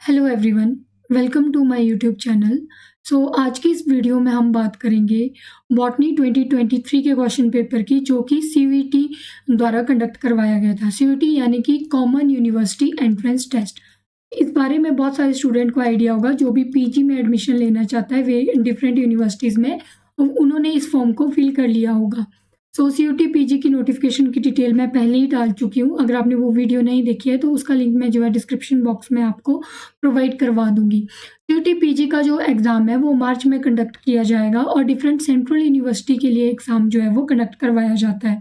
Hello everyone, welcome to my YouTube channel. आज की इस वीडियो में हम बात करेंगे बॉटनी 2023 के क्वेश्चन पेपर की, जो कि सीयूईटी द्वारा कंडक्ट करवाया गया था। सीयूईटी यानी कि कॉमन यूनिवर्सिटी एंट्रेंस टेस्ट। इस बारे में बहुत सारे स्टूडेंट को आइडिया होगा, जो भी पीजी में एडमिशन लेना चाहता है वे डिफरेंट यूनिवर्सिटीज़ में, उन्होंने इस फॉर्म को फिल कर लिया होगा। सीयूईटी पीजी की नोटिफिकेशन की डिटेल मैं पहले ही डाल चुकी हूँ। अगर आपने वो वीडियो नहीं देखी है तो उसका लिंक मैं जो है डिस्क्रिप्शन बॉक्स में आपको प्रोवाइड करवा दूंगी। सीयूईटी पीजी का जो एग्ज़ाम है वो मार्च में कंडक्ट किया जाएगा और डिफरेंट सेंट्रल यूनिवर्सिटी के लिए एग्ज़ाम जो है वो कंडक्ट करवाया जाता है।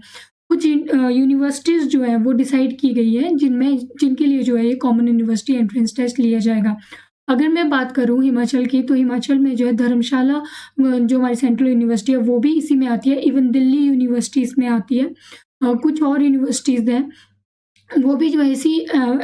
कुछ यूनिवर्सिटीज़ जो है वो डिसाइड की गई है जिनके लिए जो है ये कॉमन यूनिवर्सिटी एंट्रेंस टेस्ट लिया जाएगा। अगर मैं बात करूँ हिमाचल की, तो हिमाचल में जो है धर्मशाला जो हमारी सेंट्रल यूनिवर्सिटी है वो भी इसी में आती है। इवन दिल्ली यूनिवर्सिटी इसमें आती है। कुछ और यूनिवर्सिटीज़ हैं वो भी जो है इसी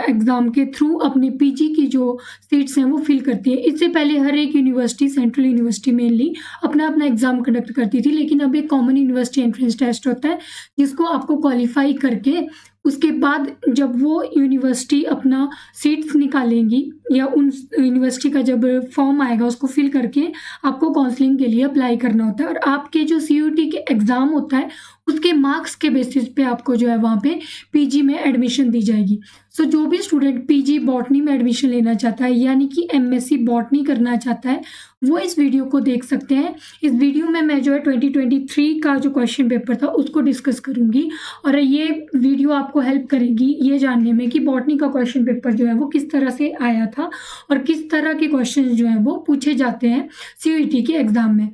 एग्ज़ाम के थ्रू अपनी पीजी की जो सीट्स हैं वो फिल करती है। इससे पहले हर एक यूनिवर्सिटी, सेंट्रल यूनिवर्सिटी मेनली, अपना इग्ज़ाम कंडक्ट करती थी, लेकिन अब एक कॉमन यूनिवर्सिटी एंट्रेंस टेस्ट होता है जिसको आपको क्वालिफाई करके उसके बाद जब वो यूनिवर्सिटी अपना सीट्स निकालेंगी या उन यूनिवर्सिटी का जब फॉर्म आएगा उसको फिल करके आपको काउंसलिंग के लिए अप्लाई करना होता है। और आपके जो सीयूईटी के एग्ज़ाम होता है उसके मार्क्स के बेसिस पे आपको जो है वहाँ पे पीजी में एडमिशन दी जाएगी। जो भी स्टूडेंट पीजी बॉटनी में एडमिशन लेना चाहता है यानी कि एमएससी बॉटनी करना चाहता है वो इस वीडियो को देख सकते हैं। इस वीडियो में मैं जो है 2023 का जो क्वेश्चन पेपर था उसको डिस्कस करूंगी और ये वीडियो आपको हेल्प करेगी ये जानने में कि बॉटनी का क्वेश्चन पेपर जो है वो किस तरह से आया था और किस तरह के क्वेश्चन जो हैं वो पूछे जाते हैं सीयूईटी के एग्ज़ाम में।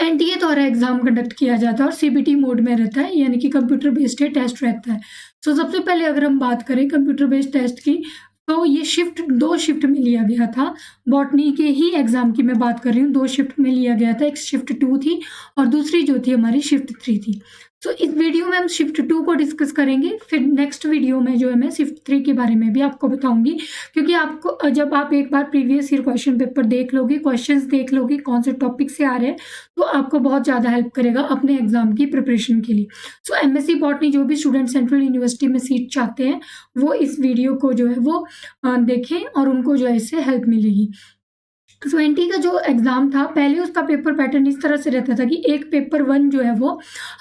एनटीए द्वारा एग्जाम कंडक्ट किया जाता है और सीबीटी मोड में रहता है, यानी कि कंप्यूटर बेस्ड टेस्ट रहता है। सबसे पहले अगर हम बात करें कंप्यूटर बेस्ड टेस्ट की, तो ये दो शिफ्ट में लिया गया था। बॉटनी के ही एग्जाम की मैं बात कर रही हूँ, दो शिफ्ट में लिया गया था। एक शिफ्ट 2 थी और दूसरी जो थी हमारी शिफ्ट 3 थी। इस वीडियो में हम शिफ्ट 2 को डिस्कस करेंगे, फिर नेक्स्ट वीडियो में जो है मैं शिफ्ट 3 के बारे में भी आपको बताऊंगी, क्योंकि आपको जब आप एक बार प्रीवियस ईयर क्वेश्चन पेपर देख लोगे, क्वेश्चंस देख लोगे कौन से टॉपिक से आ रहे हैं, तो आपको बहुत ज़्यादा हेल्प करेगा अपने एग्जाम की प्रिपरेशन के लिए। एमएससी बॉटनी जो भी स्टूडेंट सेंट्रल यूनिवर्सिटी में सीट चाहते हैं वो इस वीडियो को जो है वो देखें और उनको जो है इससे हेल्प मिलेगी। एनटी का जो एग्ज़ाम था पहले उसका पेपर पैटर्न इस तरह से रहता था कि एक पेपर 1 जो है वो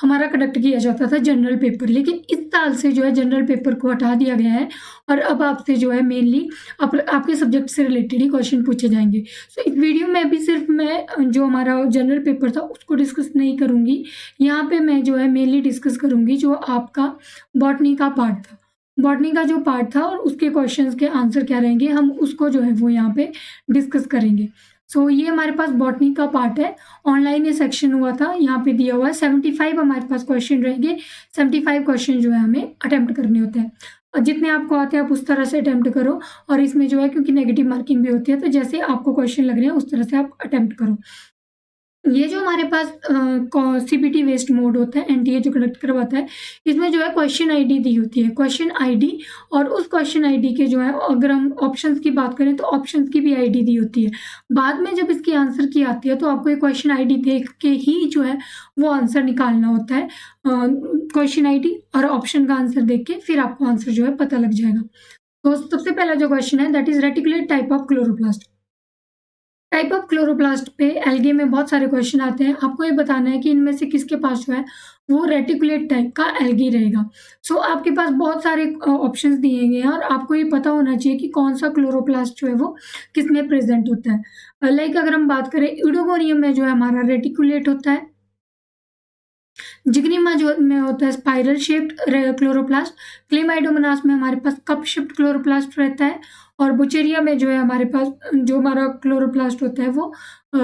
हमारा कंडक्ट किया जाता था जनरल पेपर, लेकिन इस साल से जो है जनरल पेपर को हटा दिया गया है और अब आपसे जो है मेनली आपके सब्जेक्ट से रिलेटेड ही क्वेश्चन पूछे जाएंगे। इस वीडियो में भी सिर्फ मैं जो हमारा जनरल पेपर था उसको डिस्कस नहीं करूँगी। यहाँ पे मैं जो है मेनली डिस्कस करूँगी जो आपका बॉटनी का पार्ट था। बॉटनी का जो पार्ट था और उसके क्वेश्चंस के आंसर क्या रहेंगे हम उसको जो है वो यहाँ पे डिस्कस करेंगे। ये हमारे पास बॉटनी का पार्ट है। ऑनलाइन ये सेक्शन हुआ था, यहाँ पे दिया हुआ है 75 हमारे पास क्वेश्चन रहेंगे। 75 क्वेश्चन जो है हमें अटेम्प्ट करने होते हैं और जितने आपको आते हैं आप उस तरह से अटेम्प्ट करो। और इसमें जो है क्योंकि नेगेटिव मार्किंग भी होती है, तो जैसे आपको क्वेश्चन लग रहे हैं उस तरह से आप अटेम्प्ट करो। ये जो हमारे पास सीबीटी वेस्ट मोड होता है, एनटीए जो कंडक्ट करवाता है, इसमें जो है क्वेश्चन आईडी दी होती है, क्वेश्चन आईडी। और उस क्वेश्चन आईडी के जो है अगर हम ऑप्शंस की बात करें तो ऑप्शंस की भी आईडी दी होती है। बाद में जब इसकी आंसर की आती है तो आपको ये क्वेश्चन आईडी देख के ही जो है वो आंसर निकालना होता है। क्वेश्चन आईडी और ऑप्शन का आंसर देख के फिर आपको आंसर जो है पता लग जाएगा। सबसे पहला जो क्वेश्चन है that is reticulate type of chloroplast. Type of chloroplast पे एल्गे में बहुत सारे क्वेश्चन आते हैं। आपको ये बताना है कि इनमें से किसके पास जो है वो रेटिकुलेट टाइप का एल्गी रहेगा। आपके पास बहुत सारे ऑप्शंस दिए गए हैं और आपको ये पता होना चाहिए कि कौन सा क्लोरोप्लास्ट जो है वो किसमें प्रेजेंट होता है। लाइक अगर हम बात करें यूडोगोनियम में जो है हमारा रेटिकुलेट होता है। जिग्निमा जो में होता है स्पाइरल शेप्ड क्लोरोप्लास्ट। क्लेमाइडोमोनास में हमारे पास कप शेप्ड क्लोरोप्लास्ट रहता है। और बुचेरिया में जो है हमारे पास जो हमारा क्लोरोप्लास्ट होता है वो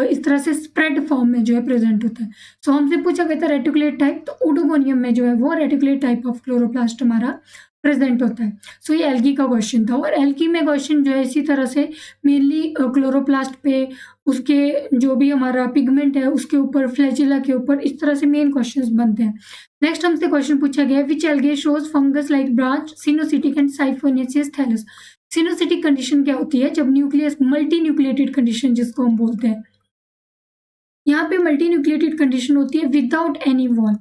इस तरह से स्प्रेड फॉर्म में जो है प्रेजेंट होता है। हमसे पूछा गया था रेटिकुलेट टाइप, तो यूडोगोनियम में जो है वो रेटिकुलेट टाइप ऑफ क्लोरोप्लास्ट हमारा प्रेजेंट होता है। ये एल्गी का क्वेश्चन था और एल्गी में क्वेश्चन जो है इसी तरह से मेनली क्लोरोप्लास्ट पे, उसके जो भी हमारा पिगमेंट है उसके ऊपर, फ्लैजिला के ऊपर, इस तरह से मेन क्वेश्चंस बनते हैं। नेक्स्ट हमसे क्वेश्चन पूछा गया which algae shows fungus like branch coenocytic and siphonous thallus. Coenocytic condition क्या होती है? जब न्यूक्लियस मल्टी न्यूक्लिएटेड कंडीशन जिसको हम बोलते हैं, यहाँ पे मल्टी न्यूक्लिएटेड कंडीशन होती है विदाउट एनी वॉल।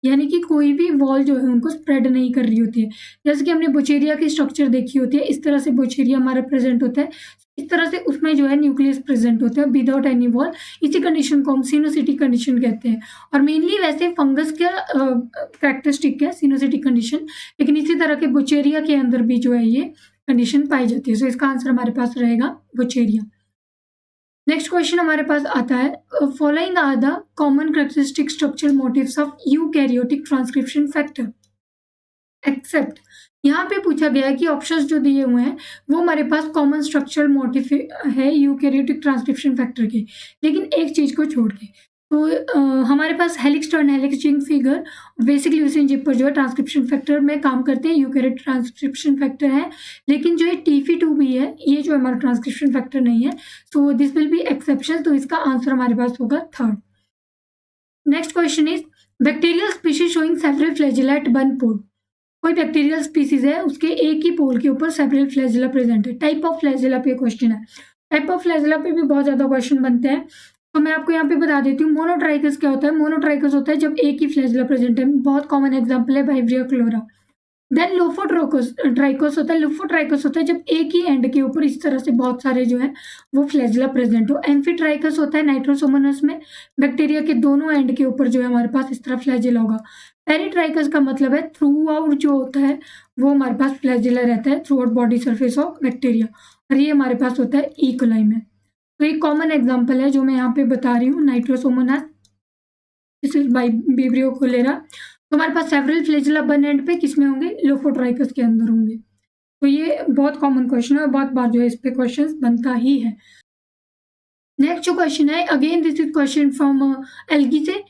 यानी कि कोई भी वॉल जो है उनको स्प्रेड नहीं कर रही होती है। जैसे कि हमने बुचेरिया की स्ट्रक्चर देखी होती है, इस तरह से बुचेरिया हमारा प्रेज़ेंट होता है। इस तरह से उसमें जो है न्यूक्लियस प्रेज़ेंट होता है विदाउट एनी वॉल। इसी कंडीशन को हम सिनोसिटिक कंडीशन कहते हैं और मेनली वैसे फंगस का कैरेक्टरिस्टिक है सिनोसिटिक कंडीशन, लेकिन इसी तरह के बुचेरिया के अंदर भी जो है ये कंडीशन पाई जाती है। सो इसका आंसर हमारे पास रहेगा बुचेरिया। नेक्स्ट क्वेश्चन हमारे पास आता है, following are the common characteristic structural motifs of eukaryotic transcription factor except. यहाँ पे पूछा गया है कि ऑप्शंस जो दिए हुए हैं वो हमारे पास कॉमन स्ट्रक्चरल मोटिव है यूकैरियोटिक ट्रांसक्रिप्शन फैक्टर के, लेकिन एक चीज को छोड़ के। तो हमारे पास helix turn helix zinc finger basically leucine zip पर जो है ट्रांसक्रिप्शन फैक्टर में काम करते हैं, यूकैरियोटिक ट्रांसक्रिप्शन फैक्टर है। लेकिन जो ये TF2 भी है ये जो हमारा ट्रांसक्रिप्शन फैक्टर नहीं है। So this will be exception, तो इसका आंसर हमारे पास होगा third. Next question is bacterial species showing several flagella at one pole. कोई बैक्टीरियल स्पीसीज है उसके एक ही पोल के ऊपर सेवरल फ्लैजेला प्रेजेंट है। टाइप ऑफ फ्लैजेला पे क्वेश्चन है। टाइप ऑफ फ्लैजेला पे भी बहुत ज्यादा क्वेश्चन बनते हैं, तो मैं आपको यहाँ पे बता देती हूँ। मोनोट्राइकस क्या होता है? मोनोट्राइकस होता है जब एक ही फ्लैजेला प्रेजेंट है। बहुत कॉमन एग्जांपल है वाइब्रिया क्लोरा। देन लोफोट्राइकस होता है। लोफोट्राइकस होता है जब एक ही एंड के ऊपर इस तरह से बहुत सारे जो है वो फ्लैजेला प्रेजेंट हो। एम्फीट्राइकस होता है नाइट्रोसोमोनस में, बैक्टीरिया के दोनों एंड के ऊपर जो है हमारे पास इस तरह फ्लैजेला होगा। पेरिट्राइकस का मतलब है थ्रू आउट जो होता है वो हमारे पास फ्लैजेला रहता है through out body surface of bacteria, और ये हमारे पास होता है ई कोलाई में। तो एक कॉमन एग्जाम्पल है जो मैं यहाँ पे बता रही हूँ, nitrosomonas, this is vibrio cholerae. तो हमारे पास सेवरल फ्लैजेला वन एंड पे किसमें होंगे? लोफोट्राइकस के अंदर होंगे। तो ये बहुत कॉमन क्वेश्चन है और बहुत बार जो है इस पे क्वेश्चन बनता ही है। नेक्स्ट जो क्वेश्चन है, again this is question from algae से।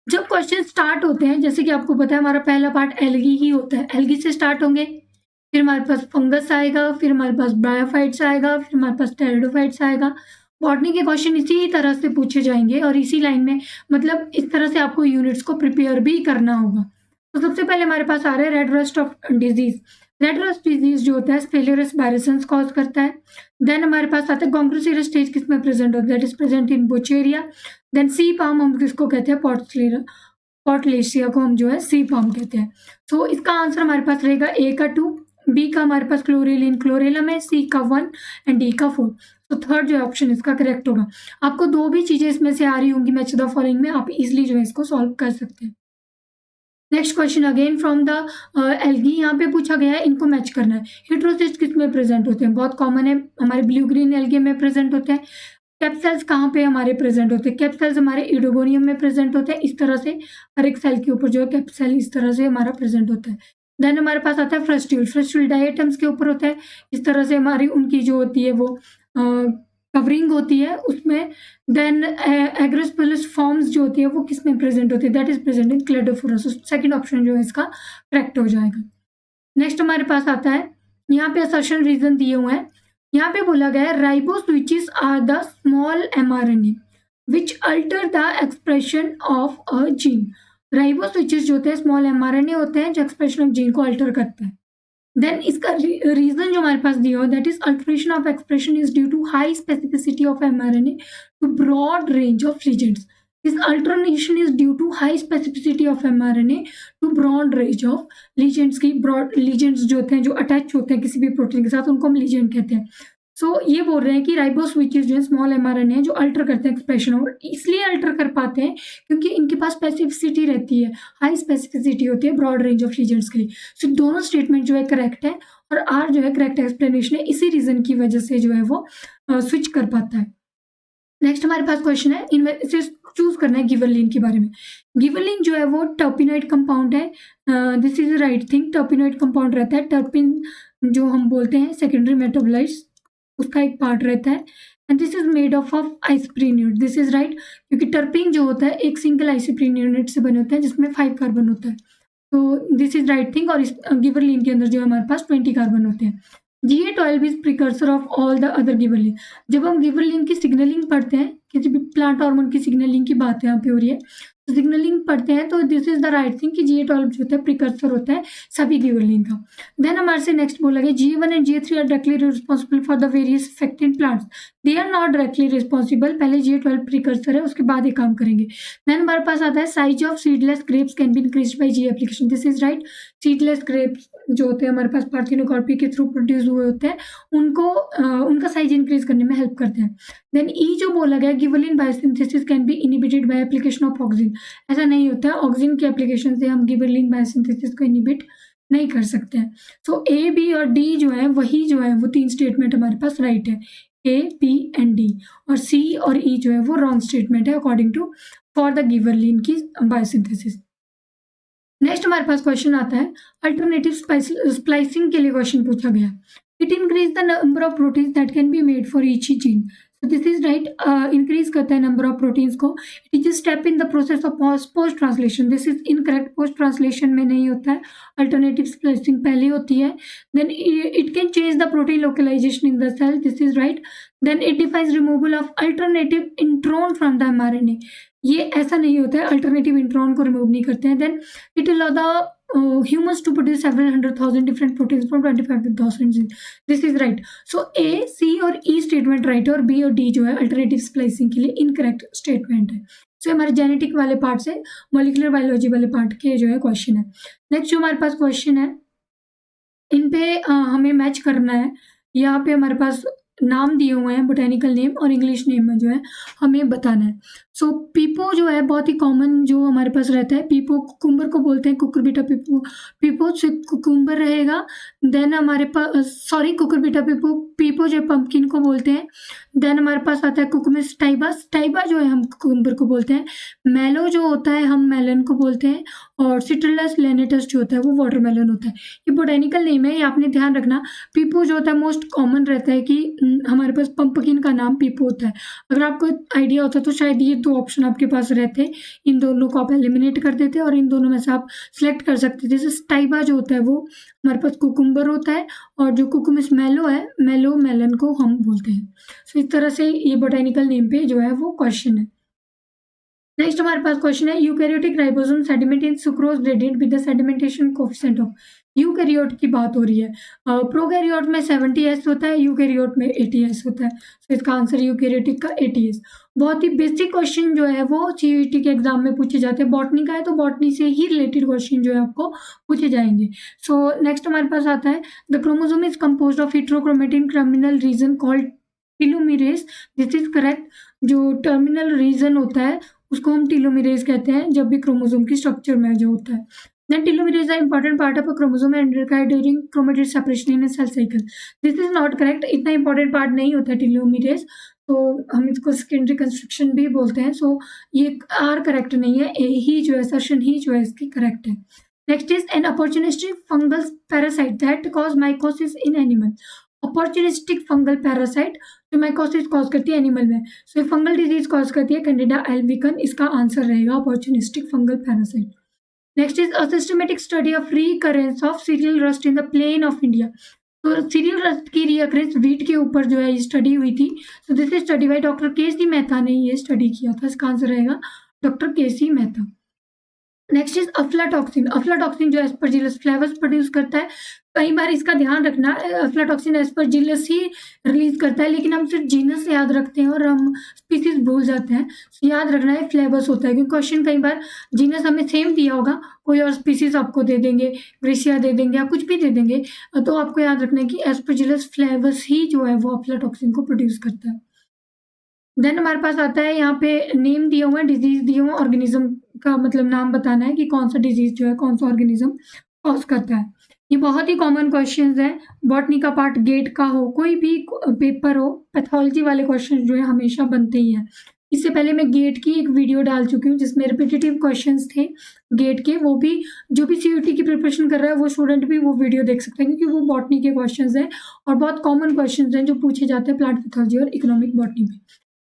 जब क्वेश्चन स्टार्ट होते हैं, जैसे कि आपको पता है हमारा पहला पार्ट एल्गी ही होता है, एल्गी से स्टार्ट होंगे, फिर हमारे पास फंगस आएगा, फिर हमारे पास ब्रायोफाइट्स आएगा, फिर हमारे पास टेरिडोफाइट्स आएगा। बॉटनी के क्वेश्चन इसी तरह से पूछे जाएंगे और इसी लाइन में, मतलब इस तरह से आपको यूनिट्स को प्रिपेयर भी करना होगा। तो सबसे पहले हमारे पास आ रहा है red rust of disease. Red rust disease जो होता है स्पेलियोरस बायरसेंस कॉज करता है। देन हमारे पास आता है कॉन्ग्रेसिरस स्टेज किसमें प्रेजेंट होता है? That is present in bucheria. Then sea palm हम किसको कहते हैं? पॉटलेशिया को हम जो है सी पाम कहते हैं। तो इसका आंसर हमारे पास रहेगा ए का 2, बी का हमारे पास क्लोरेलिन क्लोरेलम है, सी का 1 एंड डी का 4। तो थर्ड जो ऑप्शन इसका करेक्ट होगा। आपको दो भी चीजें इसमें से आ रही होंगी मैच द फॉलोइंग में, आप इजिली जो है इसको सॉल्व कर सकते हैं। Next question again from the algae. यहाँ पे पूछा गया है इनको मैच करना है। हेटेरोसिस्ट किस में प्रेजेंट होते हैं? बहुत कॉमन है, हमारे ब्लू ग्रीन एल्गे में प्रेजेंट होते हैं। कैप सेल्स कहाँ पे हमारे प्रेजेंट होते हैं? कैप सेल्स हमारे इडोगोनियम में प्रेजेंट होते हैं। इस तरह से हर एक सेल के ऊपर जो है कैप सेल इस तरह से हमारा प्रेजेंट होता है। देन हमारे पास आता है फ्रस्ट्यूल। फ्रस्ट्यूल डायटम्स के ऊपर होता है, इस तरह से हमारी उनकी जो होती है वो कवरिंग होती है उसमें। देन एग्रोस्पोलस फॉर्म्स जो होती है वो किस में प्रेजेंट होती है? That is present in cladophora. Second option जो है इसका करेक्ट हो जाएगा। नेक्स्ट हमारे पास आता है, यहाँ पे असर्शन रीजन दिए हुए हैं। यहाँ पे बोला गया है riboswitches are the small mRNA which alter the expression of a gene. Riboswitches जो होते हैं स्मॉल mRNA होते हैं जो एक्सप्रेशन ऑफ जीन को अल्टर करते हैं। देन इसका रीजन जो हमारे पास दिया हो that is alteration of expression is due to high specificity of mRNA to broad range of ligands. This alternation is due to high specificity of mRNA to broad range of ligands की broad ligands जो होते हैं जो attach होते हैं किसी भी protein के साथ उनको हम ligand कहते हैं। सो ये बोल रहे हैं कि राइबो स्विचेस जो है स्मॉल mRNA है जो अल्टर करते हैं एक्सप्रेशन, और इसलिए अल्टर कर पाते हैं क्योंकि इनके पास स्पेसिफिसिटी रहती है, हाई स्पेसिफिसिटी होती है ब्रॉड रेंज ऑफ लीजेंड्स के लिए। सो दोनों स्टेटमेंट जो है करेक्ट है और आर जो है करेक्ट एक्सप्लेनेशन है, इसी रीजन की वजह से जो है वो स्विच कर पाता है। नेक्स्ट हमारे पास क्वेश्चन है, इनमें से चूज करना है गिबरलिन के बारे में। गिबरलिन जो है वो टर्पिनोइड कंपाउंड है। This is right thing, terpenoid compound रहता है। टर्पिन जो हम बोलते हैं सेकेंडरी मेटाबोलाइट्स उसका एक पार्ट रहता है। And this is made of isoprene unit. This is right, क्योंकि टर्पिन जो होता है एक सिंगल आइसोप्रीन यूनिट से बने होते हैं जिसमें 5 कार्बन होता है। तो दिस इज राइट थिंग। और इस गिबरलिन के अंदर जो है हमारे पास 20 कार्बन होते हैं। GA12 is precursor of all the other gibberellin. जब हम गिबरलिन की सिग्नलिंग पढ़ते हैं, किसी भी प्लांट हार्मोन की सिग्नलिंग की बात यहाँ पे हो रही है, सिग्नलिंग पढ़ते हैं तो this is the right thing कि Ga12 जो होता है प्रिकर्सर होता है सभी गिबरेलिन का। देन हमारे से नेक्स्ट बोला गया Ga1 and Ga3 are directly responsible for the various effect in plants, they are not directly responsible. पहले Ga12 प्रिकर्सर है, उसके बाद ये काम करेंगे। देन हमारे पास आता है size of seedless grapes can be increase by G application, this is right. Seedless grapes जो होते हैं हमारे पास पार्थिनोकार्पी के थ्रू प्रोड्यूस हुए होते हैं, उनको उनका साइज इंक्रीज करने में हेल्प करते हैं। देन ई जो बोला गया gibberellin biosynthesis can be inhibited by application of auxin, ऐसा नहीं होता है, ऑक्सिन के एप्लीकेशन से हम गिबरेलिन बायोसिंथेसिस को इनिबिट नहीं कर सकते हैं। सो ए बी और डी जो है वही जो है वो 3 स्टेटमेंट हमारे पास राइट है, ए बी एंड डी, और सी और ई जो है वो रॉन्ग स्टेटमेंट है according to for the gibberellin की बायोसिंथेसिस। नेक्स्ट हमारे पास क्वेश्चन आता है अल्टरनेटिव स्प्लाइसिंग के लिए क्वेश्चन पूछा गया। It increase the number of proteins that can be made for each gene, so this is right, increase करता है नंबर ऑफ प्रोटीन्स को। It is step in the process of post translation, this is incorrect, post translation में नहीं होता है, alternative splicing पहले होती है। Then it can change the protein localisation in the cell, this is right. Then it defines removal of alternative intron from the mRNA, ये ऐसा नहीं होता है, अल्टरनेटिव इंट्रॉन को रिमूव नहीं करते हैं। Then it allow the humans to produce several 100,000 different proteins from 25,000 genes, this is right। so A, C और E स्टेटमेंट राइट है और B और D जो है अल्टरनेटिव स्प्लाइसिंग के लिए इनकरेक्ट स्टेटमेंट है। सो हमारे जेनेटिक वाले पार्ट से मॉलिक्यूलर बायोलॉजी वाले पार्ट के जो है क्वेश्चन है। नेक्स्ट जो हमारे पास क्वेश्चन है इन पे हमें मैच करना है। यहाँ पे हमारे पास नाम दिए हुए हैं बोटेनिकल नेम और इंग्लिश नेम में जो है हमें बताना है। सो पीपो जो है बहुत ही कॉमन जो हमारे पास रहता है, पीपो कुकुम्बर को बोलते हैं, कुकुरबिटा पीपो, पीपो से कुकुम्बर रहेगा। देन हमारे पास सॉरी कुकुरबिटा पीपो, पीपो जो पंपकिन को बोलते हैं। देन हमारे पास आता है कुकुमिस स्टाइबा, स्टाइबा जो है हम कुकुम्बर को बोलते हैं। मेलो जो होता है हम मेलन को बोलते हैं, और सिट्रुलस लेनेटस जो होता है वो वाटरमेलन होता है। ये बोटेनिकल नेम है, ये आपने ध्यान रखना। पीपो जो होता है मोस्ट कॉमन रहता है कि हमारे पास पंपकिन का नाम पीपो होता है। अगर आपको आइडिया होता तो शायद ये 2 ऑप्शन आपके पास रहते, इन दोनों को आप एलिमिनेट कर देते और इन दोनों में से आप सिलेक्ट कर सकते। जैसे स्टाइबा जो होता है वो हमारे पास कुकुम्बर होता है, और जो कुकुमिस मेलो है, मेलो मेलन को हम बोलते हैं। सो इस तरह से ये बोटेनिकल नेम पे जो है वो क्वेश्चन है। नेक्स्ट हमारे पास क्वेश्चन है eukaryotic ribosome sediment in sucrose gradient with the sedimentation coefficient of, eukaryote की बात हो रही है। प्रोकैरियोट में 70s होता है, यूकैरियोट में 80s होता है। तो इसका आंसर यूकैरियोटिक का 80s। बहुत ही बेसिक क्वेश्चन जो है वो सीयूईटी के एग्जाम में पूछे जाते हैं। बॉटनी का है तो बॉटनी से ही रिलेटेड क्वेश्चन जो है आपको पूछे जाएंगे। सो नेक्स्ट हमारे पास आता है the chromosome is composed of heterochromatin terminal region called telomerase, this is correct. जो टर्मिनल रीजन होता है उसको हम टेलोमेरेज कहते हैं जब भी क्रोमोसोम की स्ट्रक्चर में जो होता है। Then telomerase are important part of a chromosome and required during chromatin separation in a cell cycle. This is not correct, इतना important part नहीं होता telomerase, तो हम इसको secondary construction भी बोलते हैं। सो ये आर करेक्ट नहीं है, ए ही जो है assertion ही जो है इसकी करेक्ट है। Next is an opportunistic fungal parasite that cause mycosis in animal। opportunistic fungal parasite जो माइकोसिस कॉज करती है एनिमल में, सो फंगल डिजीज कॉज करती है कैंडिडा एल्बिकन, इसका आंसर रहेगा opportunistic fungal parasite। Next is a systematic study of recurrence of cereal rust in the plain of India. तो cereal rust की रिकरेंस व्हीट के ऊपर जो है ये स्टडी हुई थी। So this is study by doctor K C. Mehta ने ये स्टडी किया था, इसका आंसर रहेगा doctor K C. Mehta. Next is aflatoxin, aflatoxin जो एस्परजिलस फ्लेवर्स प्रोड्यूस करता है। कई बार इसका ध्यान रखना, अफ्लाटॉक्सिन एस्परजिलस ही रिलीज करता है, लेकिन हम सिर्फ जीनस याद रखते हैं और हम स्पीसीज भूल जाते हैं। तो याद रखना है फ्लेवर्स होता है, क्योंकि क्वेश्चन कई बार जीनस हमें सेम दिया होगा, कोई और स्पीसीज आपको दे देंगे, ग्रेसिया दे देंगे या कुछ भी दे देंगे, तो आपको याद रखना है कि एस्परजिलस फ्लेवर्स ही जो है वो अफ्लाटॉक्सिन को प्रोड्यूस करता है। देन हमारे पास आता है यहाँ पे नेम दिए हुए हैं, डिजीज दिए हुए हैं, ऑर्गेनिज्म का मतलब नाम बताना है कि कौन सा डिजीज जो है कौन सा ऑर्गेनिज्म कॉज करता है। ये बहुत ही कॉमन क्वेश्चंस हैं। बॉटनी का पार्ट गेट का हो, कोई भी पेपर हो, पैथोलॉजी वाले क्वेश्चन जो है हमेशा बनते ही हैं। इससे पहले मैं गेट की एक वीडियो डाल चुकी हूँ जिसमें रिपीटेटिव क्वेश्चंस थे गेट के, वो भी जो भी सीयूटी की प्रिपरेशन कर रहा है वो स्टूडेंट भी वो वीडियो देख सकते हैं, क्योंकि वो बॉटनी के क्वेश्चंस हैं और बहुत कॉमन क्वेश्चंस हैं जो पूछे जाते हैं प्लांट पैथोलॉजी और इकोनॉमिक बॉटनी में।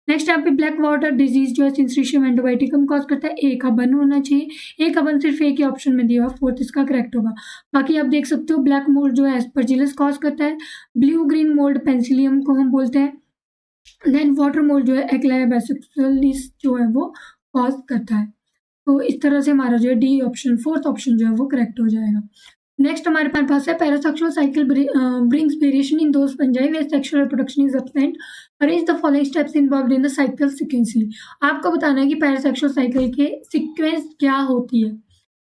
नेक्स्ट यहाँ पे ब्लैक वाटर डिजीज जो है सिंस्ट्रीशियम एंडोबाइटिकम कॉज करता है, ए का बन होना चाहिए। ए का बन सिर्फ ए के ऑप्शन में दिया हुआ, फोर्थ इसका करेक्ट होगा। बाकी आप देख सकते हो ब्लैक मोल्ड जो है एस्परजिलस कॉज करता है, ब्लू ग्रीन मोल्ड पेंसिलियम को हम बोलते हैं। देन वाटर मोल्ड जो है एक्लाया बेसिलस जो है वो कॉज करता है। तो इस तरह से हमारा जो है डी ऑप्शन, फोर्थ ऑप्शन जो है वो करेक्ट हो जाएगा। नेक्स्ट हमारे पास है parasexual cycle brings variation in those fungi where sexual reproduction is absent, arrange the following steps involved in the cycle sequentially. आपको बताना है कि पैरासेक्सुअल साइकिल के सीक्वेंस क्या होती है।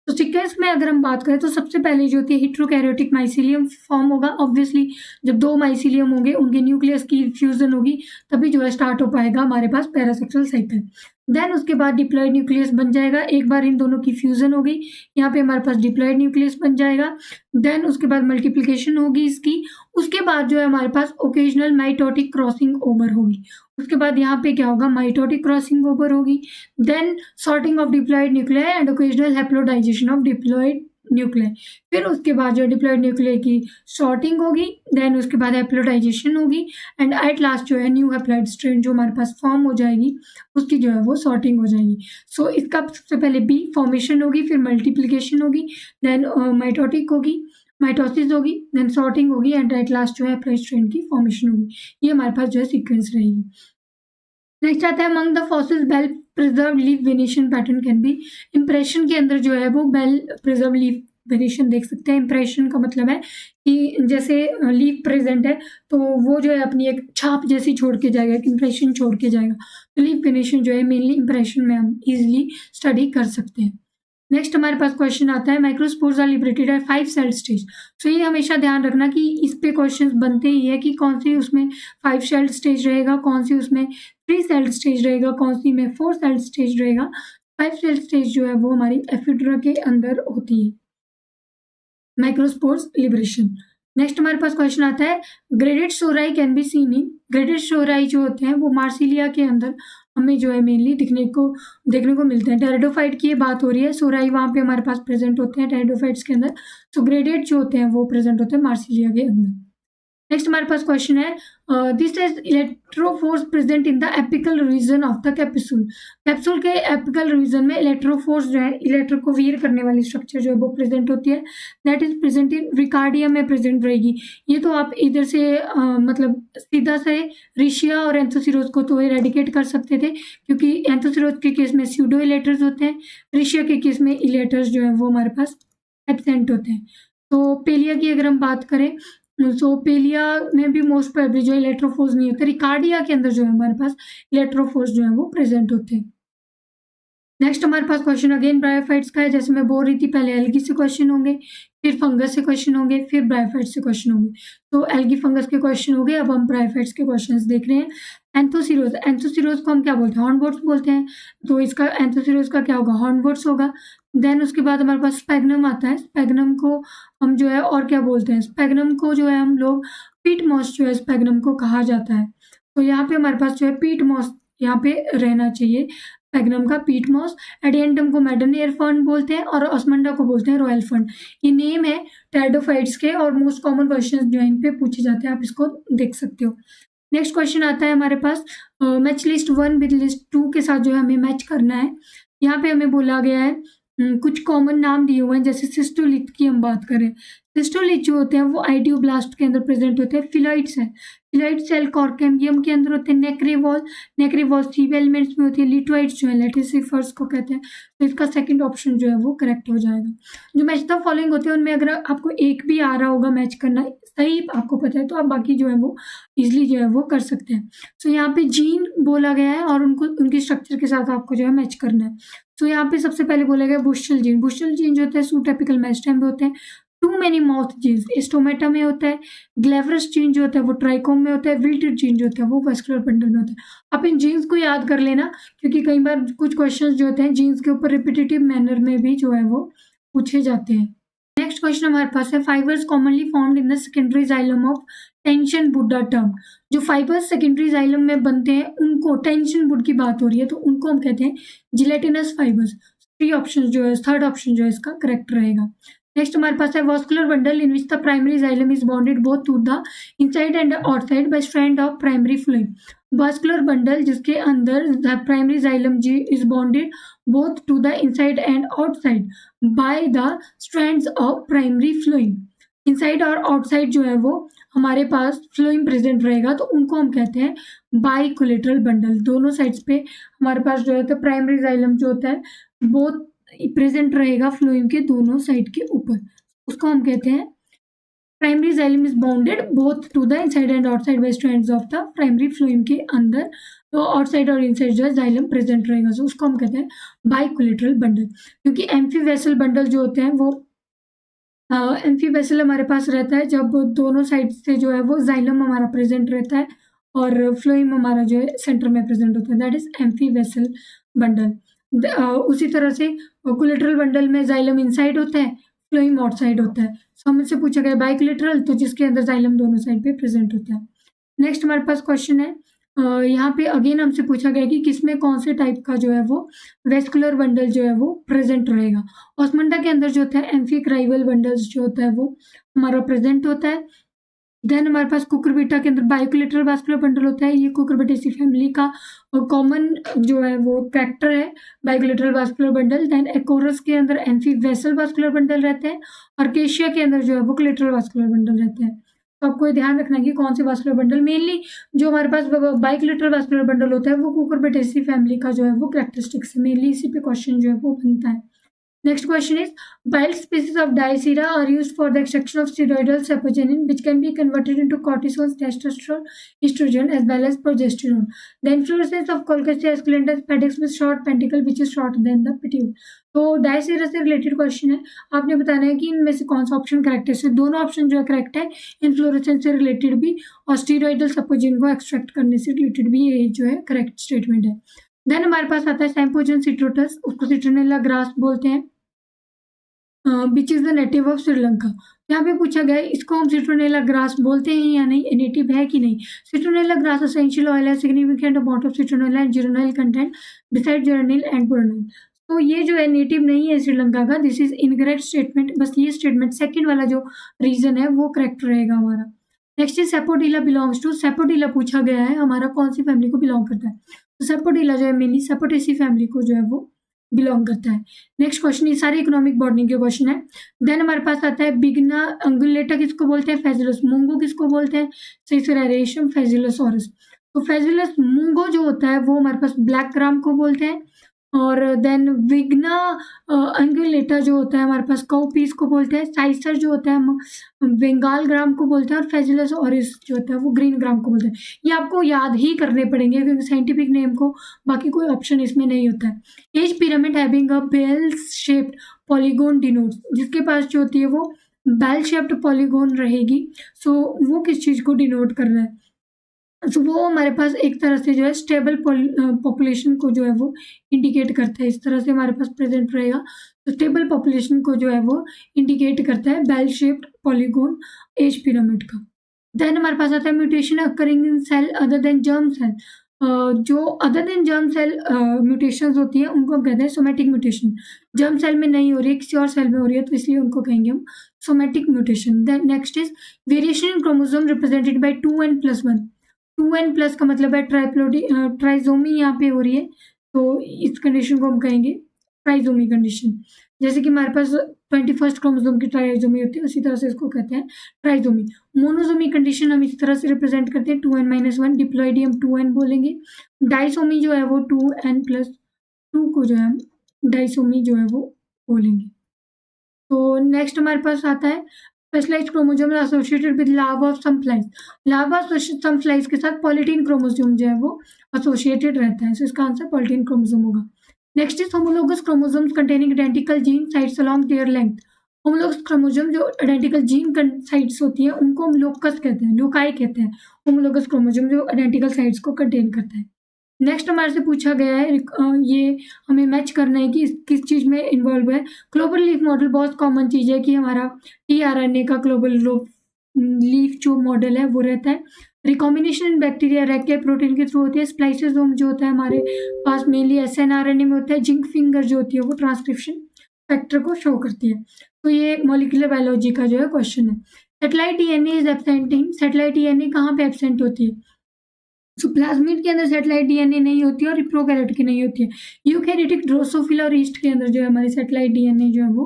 तो सीक्वेंस में अगर हम बात करें तो सबसे पहले जो होती है हेटेरोकैरियोटिक माइसीलियम फॉर्म होगा। ऑब्वियसली जब दो माइसीलियम होंगे उनके न्यूक्लियस की फ्यूजन होगी तभी जो है स्टार्ट हो पाएगा हमारे पास पैरासेक्सुअल साइकिल। देन उसके बाद डिप्लॉयड न्यूक्लियस बन जाएगा। एक बार इन दोनों की फ्यूजन होगी, यहाँ पे हमारे पास डिप्लॉयड न्यूक्लियस बन जाएगा। देन उसके बाद मल्टीप्लिकेशन होगी इसकी। उसके बाद जो है हमारे पास ओकेजनल माइटोटिक क्रॉसिंग ओवर होगी। उसके बाद यहाँ पे क्या होगा, माइटोटिक क्रॉसिंग ओवर होगी। Then sorting of diploid nuclei and occasional haploidization of diploid nuclei. फिर उसके बाद जो डिप्लॉयड न्यूक्लियाई की सॉर्टिंग होगी, देन उसके बाद हैप्लोडाइजेशन होगी एंड एट लास्ट जो है न्यू हैप्लॉइड स्ट्रेन जो हमारे पास फॉर्म हो जाएगी उसकी जो है वो सॉर्टिंग हो जाएगी। सो इसका सबसे पहले बी फॉर्मेशन होगी, फिर मल्टीप्लिकेशन होगी, देन माइटोटिक होगी, माइटोसिस होगी, देन सॉर्टिंग होगी एंड एट लास्ट जो है हैप्लॉइड स्ट्रेन की फॉर्मेशन होगी। ये हमारे पास जो है सीक्वेंस रहेगी। नेक्स्ट आता है among the fossils well preserve leaf variation pattern can be. Impression के अंदर जो है वो बेल प्रिजर्व लीफ वेरिएशन देख सकते हैं। इम्प्रेशन का मतलब है कि जैसे लीफ प्रेजेंट है तो वो जो है अपनी एक छाप जैसी छोड़ के जाएगा, एक इम्प्रेशन छोड़ के जाएगा। तो लीफ वेरिएशन जो है मेनली इम्प्रेशन में हम इजिली स्टडी कर सकते हैं। नेक्स्ट हमारे पास क्वेश्चन आता है microspores are liberated at 5 cell stage. तो ये हमेशा ध्यान रखना कि इस पे क्वेश्चंस बनते ही है कि कौन सी उसमें 5 सेल स्टेज रहेगा, कौन सी उसमें 3 सेल स्टेज रहेगा, कौन सी में 4 सेल स्टेज रहेगा। 5 सेल स्टेज जो है वो हमारी एफिड्रा के अंदर होती है, माइक्रोस्पोर्स लिबरेशन। नेक्स्ट हमारे पास क्वेश्चन आता है graded sori can be seen in. Graded sori जो होते हैं वो मार्सिलिया के अंदर हमें जो है मेनली देखने को मिलते हैं। टेरिडोफाइट की बात हो रही है, सोराई वहाँ पे हमारे पास प्रेजेंट होते हैं टेरिडोफाइट्स के अंदर। तो ग्रेडेड जो होते हैं वो प्रेजेंट होते हैं मार्सिलिया के अंदर। नेक्स्ट हमारे पास क्वेश्चन है this is elaterophores present in the apical region of the capsule. Capsule के एपिकल रीजन में इलेक्ट्रोफोर्स जो है, इलेक्ट्रो को वीर करने वाली स्ट्रक्चर जो है वो प्रेजेंट होती है। दैट इज प्रेजेंट इन रिकार्डिया में प्रेजेंट रहेगी। ये तो आप इधर से मतलब सीधा से रिशिया और एंथोसिरोज को तो इरेडिकेट कर सकते थे क्योंकि एंथोसिरोज के केस में स्यूडो इलेटर्स होते हैं, रिशिया के केस में इलेटर्स जो है वो हमारे पास एब्सेंट होते हैं। तो पेलिया की अगर हम बात करें तो पेलिया में भी मोस्ट प्रोबेबली जो इलेक्ट्रोफोर्स नहीं होते। रिकार्डिया के अंदर जो है हमारे पास इलेक्ट्रोफोर्स जो है वो प्रेजेंट होते हैं। नेक्स्ट हमारे पास क्वेश्चन अगेन ब्रायोफाइट्स का है। जैसे मैं बोल रही थी पहले एल्गी से क्वेश्चन होंगे, फिर फंगस से क्वेश्चन होंगे, फिर ब्रायोफाइट्स से क्वेश्चन होंगे। तो एल्गी फंगस के क्वेश्चन हो गए, अब हम ब्रायोफाइट्स के क्वेश्चंस देख रहे हैं। एंथोसिरोज, एंथोसिरोज को हम क्या बोलते हैं, हॉर्नवोर्ट्स बोलते हैं। तो इसका एंथोसिरोज का क्या होगा, हॉर्नवोर्ट्स होगा। देन उसके बाद हमारे पास स्पैग्नम आता है। स्पैग्नम को हम जो है और क्या बोलते हैं, स्पैग्नम को जो है हम लोग पीट मॉस जो है स्पैग्नम को कहा जाता है। तो यहाँ पे हमारे पास जो है पीट मॉस यहाँ पे रहना चाहिए, स्पैग्नम का पीट मॉस। एडियंटम को मैडन एयर फर्न बोलते हैं और ऑस्मंडा को बोलते हैं रॉयल फर्न। ये नेम है टेरिडोफाइट्स के और मोस्ट कॉमन क्वेश्चन जो है इन पे पूछे जाते हैं, आप इसको देख सकते हो। नेक्स्ट क्वेश्चन आता है हमारे पास मैच लिस्ट 1 विद लिस्ट 2 के साथ जो है हमें मैच करना है। यहाँ पे हमें बोला गया है कुछ कॉमन नाम दिए हुए हैं। जैसे सिस्टोलिथ की हम बात करें, सिस्टोलिथ जो होते हैं वो आइडियोब्लास्ट के अंदर प्रेजेंट होते हैं। फिलॉइड्स है, फिलॉइड सेल कॉर्केम्बियम के अंदर होते हैं। नेक्रेवॉल सीव एलिमेंट्स में होती है। लिटोइड्स जो है लेटिसिफर्स को कहते हैं। तो इसका सेकंड ऑप्शन जो है वो करेक्ट हो जाएगा। जो मैच द फॉलोइंग होते हैं उनमें अगर आपको एक भी आ रहा होगा मैच करना सही आपको पता है तो आप बाकी जो है वो इजिली जो है वो कर सकते हैं। तो यहाँ पे जीन बोला गया है और उनको उनकी स्ट्रक्चर के साथ आपको जो है मैच करना है। तो यहाँ पे सबसे पहले बोला गया बुशल जीन। बुशल जीन जो होता है सूटेपिकल मेरिस्टेम में होते हैं। Too many mouth genes stomata में होता है। ग्लेवरस जीन जो होता है वो ट्राइकोम में होता है। विल्टेड जीन जो होता है वो वेस्कुलर बंडल में होता है। आप इन जीन्स को याद कर लेना क्योंकि कई बार कुछ क्वेश्चंस जो होते हैं जीन्स के ऊपर रिपीटेटिव मैनर में भी जो है वो पूछे जाते हैं। नेक्स्ट क्वेश्चन हमारे पास है fibres commonly formed in the secondary xylem of tension would the term. जो फाइबर्स सेकेंडरी जाइलम में बनते हैं उनको टेंशन वुड की बात हो रही है तो उनको हम कहते हैं जिलेटिनस फाइबर्स। थर्ड ऑप्शन जो है इसका करेक्ट रहेगा। नेक्स्ट हमारे पास है vascular bundle in which the primary xylem is bonded both to the inside and outside by strand of primary phloem. Vascular bundle जिसके अंदर द प्राइमरी जाइलम जी is bonded both to the inside and outside by the strands of primary phloem. Inside और outside जो है वो हमारे पास phloem present रहेगा तो उनको हम कहते हैं बाइकोलेटरल बंडल। दोनों साइड्स पे हमारे पास जो है तो प्राइमरी जाइलम जो होता है बोथ प्रेजेंट रहेगा फ्लोएम के दोनों साइड के ऊपर, उसको हम कहते हैं primary xylem is bounded both to the inside and outside west ends of the primary phloem के अंदर तो आउटसाइड और इनसाइड जो है जाइलम प्रेजेंट रहेगा, सो उसको हम कहते हैं बाइकोलेटरल बंडल। क्योंकि एम्फी वेसल बंडल जो होते हैं वो एम्फी वेसल हमारे पास रहता है जब दोनों साइड से जो है वो जाइलम हमारा प्रेजेंट रहता है और फ्लोएम हमारा जो है सेंटर में प्रेजेंट होता है, that is amphi vessel bundle. उसी तरह से कोलेटरल बंडल में जाइलम इनसाइड होता है, फ्लोएम आउटसाइड होता है। सो हमसे पूछा गया बाइकोलेटरल, तो जिसके अंदर जाइलम दोनों साइड पे प्रेजेंट होता है। नेक्स्ट हमारे पास क्वेश्चन है, यहाँ पे अगेन हमसे पूछा गया कि किसमें कौन से टाइप का जो है वो वेस्कुलर बंडल जो है वो प्रेजेंट रहेगा। ऑस्मंडा के अंदर जो होता है एम्फिक्राइवल बंडल्स जो होता है वो हमारा प्रेजेंट होता है। देन हमारे पास कुकुरबिटा के अंदर बाइकोलेटरल वास्कुलर बंडल होता है, ये कुकुरबिटेसी फैमिली का कॉमन जो है वो कैरेक्टर है bicollateral vascular bundle. Then acorus के अंदर एम्फी वेसल वास्कुलर बंडल रहते हैं और केशिया के अंदर जो है वो कोलेटरल वास्कुलर बंडल रहते हैं। तो आपको ये ध्यान रखना है कि कौन से वास्कुलर बंडल, मेनली जो हमारे पास बाइकोलेटरल वास्कुलर बंडल होता है वो कुकुरबिटेसी फैमिली का जो है वो कैरेक्टरिस्टिक्स है, मेनली इसी पे क्वेश्चन जो है वो बनता है। Next question is, wild species of Diaceira are used for the extraction of steroidal sapogenin, which can be converted into cortisol, testosterone, estrogen, as well as progesterone. The inflorescence of Colchicea esculenta pedex with short pentacle, which is shorter than the petiole. तो डायसीरा से related question है, आपने बताना है कि इनमें से कौन सा ऑप्शन करेक्ट है। so, दोनों ऑप्शन जो है करेक्ट है, इन्फ्लोरेसेंस से रिलेटेड भी और स्टीरॉइडल सपोजिन को एक्सट्रैक्ट करने से रिलेटेड भी ये जो है करेक्ट स्टेटमेंट है। देन हमारे पास आता है सैम्पोजन सिट्रोटस, उसको सिट्रोनेला ग्रास बोलते हैं, which is the native of Sri Lanka. यहाँ पे पूछा गया है इसको हम सिट्रोनेला ग्रास बोलते हैं या नहीं, नेटिव है कि नहीं। सिट्रोनेला ग्रास एसेंशियल ऑयल है, significant amount of citronella and geraniol content beside geraniol and borneol. तो ये जो है नेटिव नहीं है श्रीलंका का, दिस इज इनकरेक्ट स्टेटमेंट। बस ये स्टेटमेंट सेकंड वाला जो रीजन है वो करेक्ट रहेगा हमारा। Next is sapodilla belongs to, sapodilla पूछा गया है हमारा कौन सी फैमिली को बिलोंग करता है। तो सेपोडिला जो है मेनली सेपोटेसी फैमिली को जो है वो बिलोंग करता है। नेक्स्ट क्वेश्चन, ये सारे इकोनॉमिक बॉर्डनिंग के क्वेश्चन है। देन हमारे पास आता है बिगना अंगुलेटा किसको बोलते हैं, फेजुलस मुंगो किसको बोलते हैं, सिसरेरेशियम फेजुलसॉरस। तो फेजुलस मुंगो जो होता है वो हमारे पास ब्लैक ग्राम को बोलते हैं और देन विग्ना अंगुलेटा जो होता है हमारे पास काउपीस को बोलते हैं, साइसर जो होता है बंगाल ग्राम को बोलते हैं और फेजुलस ऑरिस जो होता है वो ग्रीन ग्राम को बोलते हैं। ये आपको याद ही करने पड़ेंगे क्योंकि साइंटिफिक नेम को बाकी कोई ऑप्शन इसमें नहीं होता है। As pyramid having a bell shaped polygon denotes, जिसके पास जो होती है वो बेल शेप्ड पॉलीगोन रहेगी, सो वो किस चीज़ को डिनोट कर रहा है, तो वो हमारे पास एक तरह से जो है स्टेबल पॉपुलेशन को जो है वो इंडिकेट करता है। इस तरह से हमारे पास प्रेजेंट रहेगा, तो स्टेबल पॉपुलेशन को जो है वो इंडिकेट करता है bell shaped polygon as pyramid का। देन हमारे पास आता है mutation occurring in cell other than germ cell. जो other than germ cell mutations होती है उनको हम कहते हैं सोमेटिक म्यूटेशन। जर्म सेल में नहीं हो रही है, किसी और सेल में हो रही है, तो इसलिए उनको कहेंगे हम somatic mutation. Then next is variation in chromosome represented by 2n+1। 2n+ का मतलब है ट्राइजोमी यहाँ पे हो रही है, तो इस कंडीशन को हम कहेंगे ट्राइजोमी कंडीशन। जैसे कि हमारे पास 21st क्रोमोसोम की ट्राइजोमी होती है, उसी तरह से इसको कहते हैं ट्राइजोमी। मोनोजोमी कंडीशन हम इस तरह से रिप्रेजेंट करते हैं 2n-1, डिप्लॉइडी हम 2n बोलेंगे। डाइसोमी जो है वो 2n+2 को जो है डाइसोमी जो है वो बोलेंगे। तो नेक्स्ट हमारे पास आता है specialised chromosome associated with larva of some flies. Larva some flies के साथ पॉलीटीन क्रोमोसोम जो है वो एसोसिएटेड रहता है, सो इसका आंसर पॉलीटीन क्रोमोसोम होगा। Next is homologous chromosomes containing identical gene sites along there length. Homologous chromosome जो आइडेंटिकल जीन साइट्स होती हैं उनको हम लोकस कहते हैं, लोकाई कहते हैं। होमोलोगस क्रोमोसोम जो आइडेंटिकल साइट्स को कंटेन करता है। नेक्स्ट हमारे से पूछा गया है, ये हमें मैच करना है कि किस चीज़ में इन्वॉल्व है। ग्लोबल लीफ मॉडल बहुत कॉमन चीज़ है कि हमारा tRNA का ग्लोबल लीफ जो मॉडल है वो रहता है। रिकॉम्बिनेशन इन बैक्टीरिया रैके प्रोटीन के थ्रू होती है। स्प्लाइसोसोम जो होता है हमारे पास मेनली SNRNA में होता है। जिंक फिंगर जो होती है वो ट्रांसक्रिप्शन फैक्टर को शो करती है। तो ये मॉलिक्यूलर बायोलॉजी का जो है क्वेश्चन है। Satellite DNA is absent in, satellite DNA कहाँ पे एब्सेंट होती है, सो प्लाज्मिड के अंदर सेटेलाइट DNA नहीं होती है और प्रोकैरियोट की नहीं होती है। यूकैरियोटिक ड्रोसोफिला और ईस्ट के अंदर जो है हमारी सेटेलाइट DNA जो है वो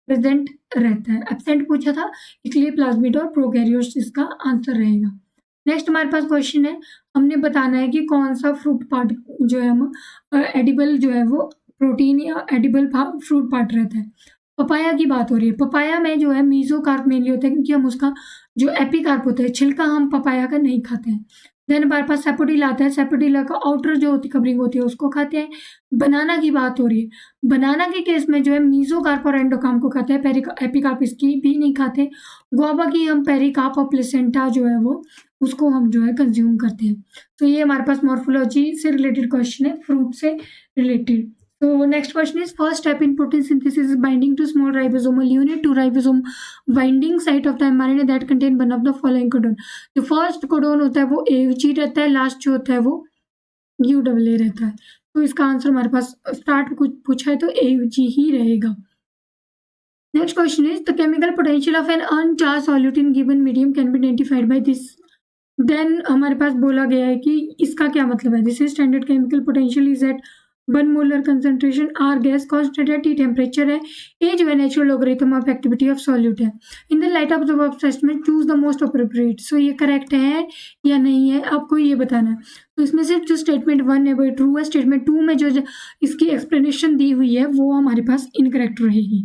प्रेजेंट रहता है। एब्सेंट पूछा था इसलिए प्लाज्मिड और प्रोकैरियोट्स इसका आंसर रहेगा। नेक्स्ट हमारे पास क्वेश्चन है, हमने बताना है कि कौन सा फ्रूट पार्ट जो है हम एडिबल जो है वो प्रोटीन या एडिबल फ्रूट पार्ट रहता है। पपाया की बात हो रही है, पपाया में जो है मेसोकार्प मेनली होता है क्योंकि हम उसका जो एपिकार्प होता है, छिलका हम पपाया का नहीं खाते हैं। देन हमारे पास सैपोटिला आता है, सैपोटिला का आउटर जो होती कवरिंग होती है उसको खाते हैं। बनाना की बात हो रही है, बनाना के केस में जो है मेसोकार्प और एंडोकार्प को खाते हैं, एपिकार्प इसकी भी नहीं खाते। गुआवा की हम पेरिकार्प और प्लेसेंटा जो है वो उसको हम जो है कंज्यूम करते हैं। तो ये हमारे पास मॉर्फोलॉजी से रिलेटेड क्वेश्चन है, फ्रूट से related. So next question is first step in protein synthesis is binding to small ribosomal unit to ribosome binding site of the mRNA that contain one of the following codon। जो first codon होता है वो AUG रहता है, last जो होता है वो UAA रहता है। तो इसका आंसर हमारे पास स्टार्ट कुछ पूछा है तो AUG ही रहेगा। Next question is the chemical potential of an uncharged solute in given medium can be identified by this. Then हमारे पास बोला गया है कि इसका क्या मतलब है। This is standard chemical potential is at 1 molar concentration, R gas constant है, टी टेम्परेचर है, ए जो है natural logarithm of activity of solute है। In the light of the above statement choose the most appropriate. So ये correct है या नहीं है आपको ये बताना है। तो इसमें से जो स्टेटमेंट 1 है वो ट्रू है, स्टेटमेंट 2 में जो इसकी एक्सप्लेनेशन दी हुई है वो हमारे पास इनकरेक्ट रहेगी।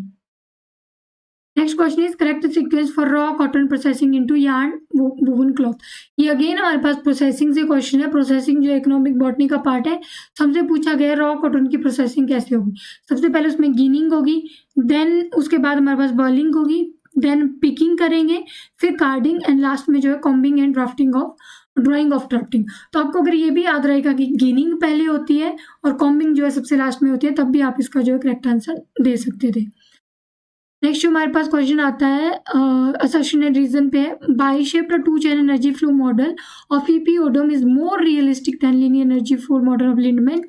Next question is correct sequence for raw cotton processing into yarn woven cloth. ये अगेन हमारे पास प्रोसेसिंग से क्वेश्चन है। प्रोसेसिंग जो इकोनॉमिक बॉटनी का पार्ट है, हमसे पूछा गया रॉ कॉटन की प्रोसेसिंग कैसे होगी। सबसे पहले उसमें गिनिंग होगी, देन उसके बाद हमारे पास बॉइलिंग होगी, देन पिकिंग करेंगे, फिर कार्डिंग एंड लास्ट में जो है combing and drying of drafting. तो आपको अगर ये भी याद रहेगा कि गिनिंग पहले होती है और कॉम्बिंग जो है सबसे लास्ट में होती है, तब भी आप इसका जो है करेक्ट आंसर दे सकते थे। नेक्स्ट जो हमारे पास क्वेश्चन आता है असर्शन एंड रीजन पे है। Y shaped 2 channel energy flow model of E P Odum is more realistic than linear energy flow model of Lindeman.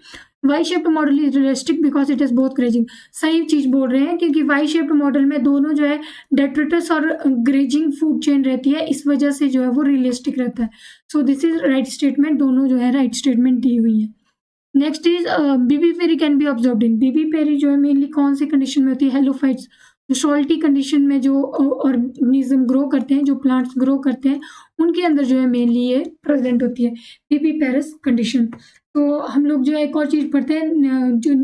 Y shaped model is realistic because it is both grazing. सही चीज बोल रहे हैं क्योंकि Y shaped model में दोनों जो है डेट्रिटस और ग्रेजिंग फूड चेन रहती है, इस वजह से जो है वो रियलिस्टिक रहता है। So this is right statement, दोनों जो है राइट स्टेटमेंट दी हुई है। Next is vivipary can be observed in. Vivipary जो है मेनली कौन सी कंडीशन में होती है। हेलोफाइट्स, जो सॉल्टी कंडीशन में जो ऑर्गेनिज्म ग्रो करते हैं, जो प्लांट्स ग्रो करते हैं, उनके अंदर जो है मेनली ये प्रेजेंट होती है बीबी पेरिस कंडीशन। तो हम लोग जो है एक और चीज़ पढ़ते हैं, जो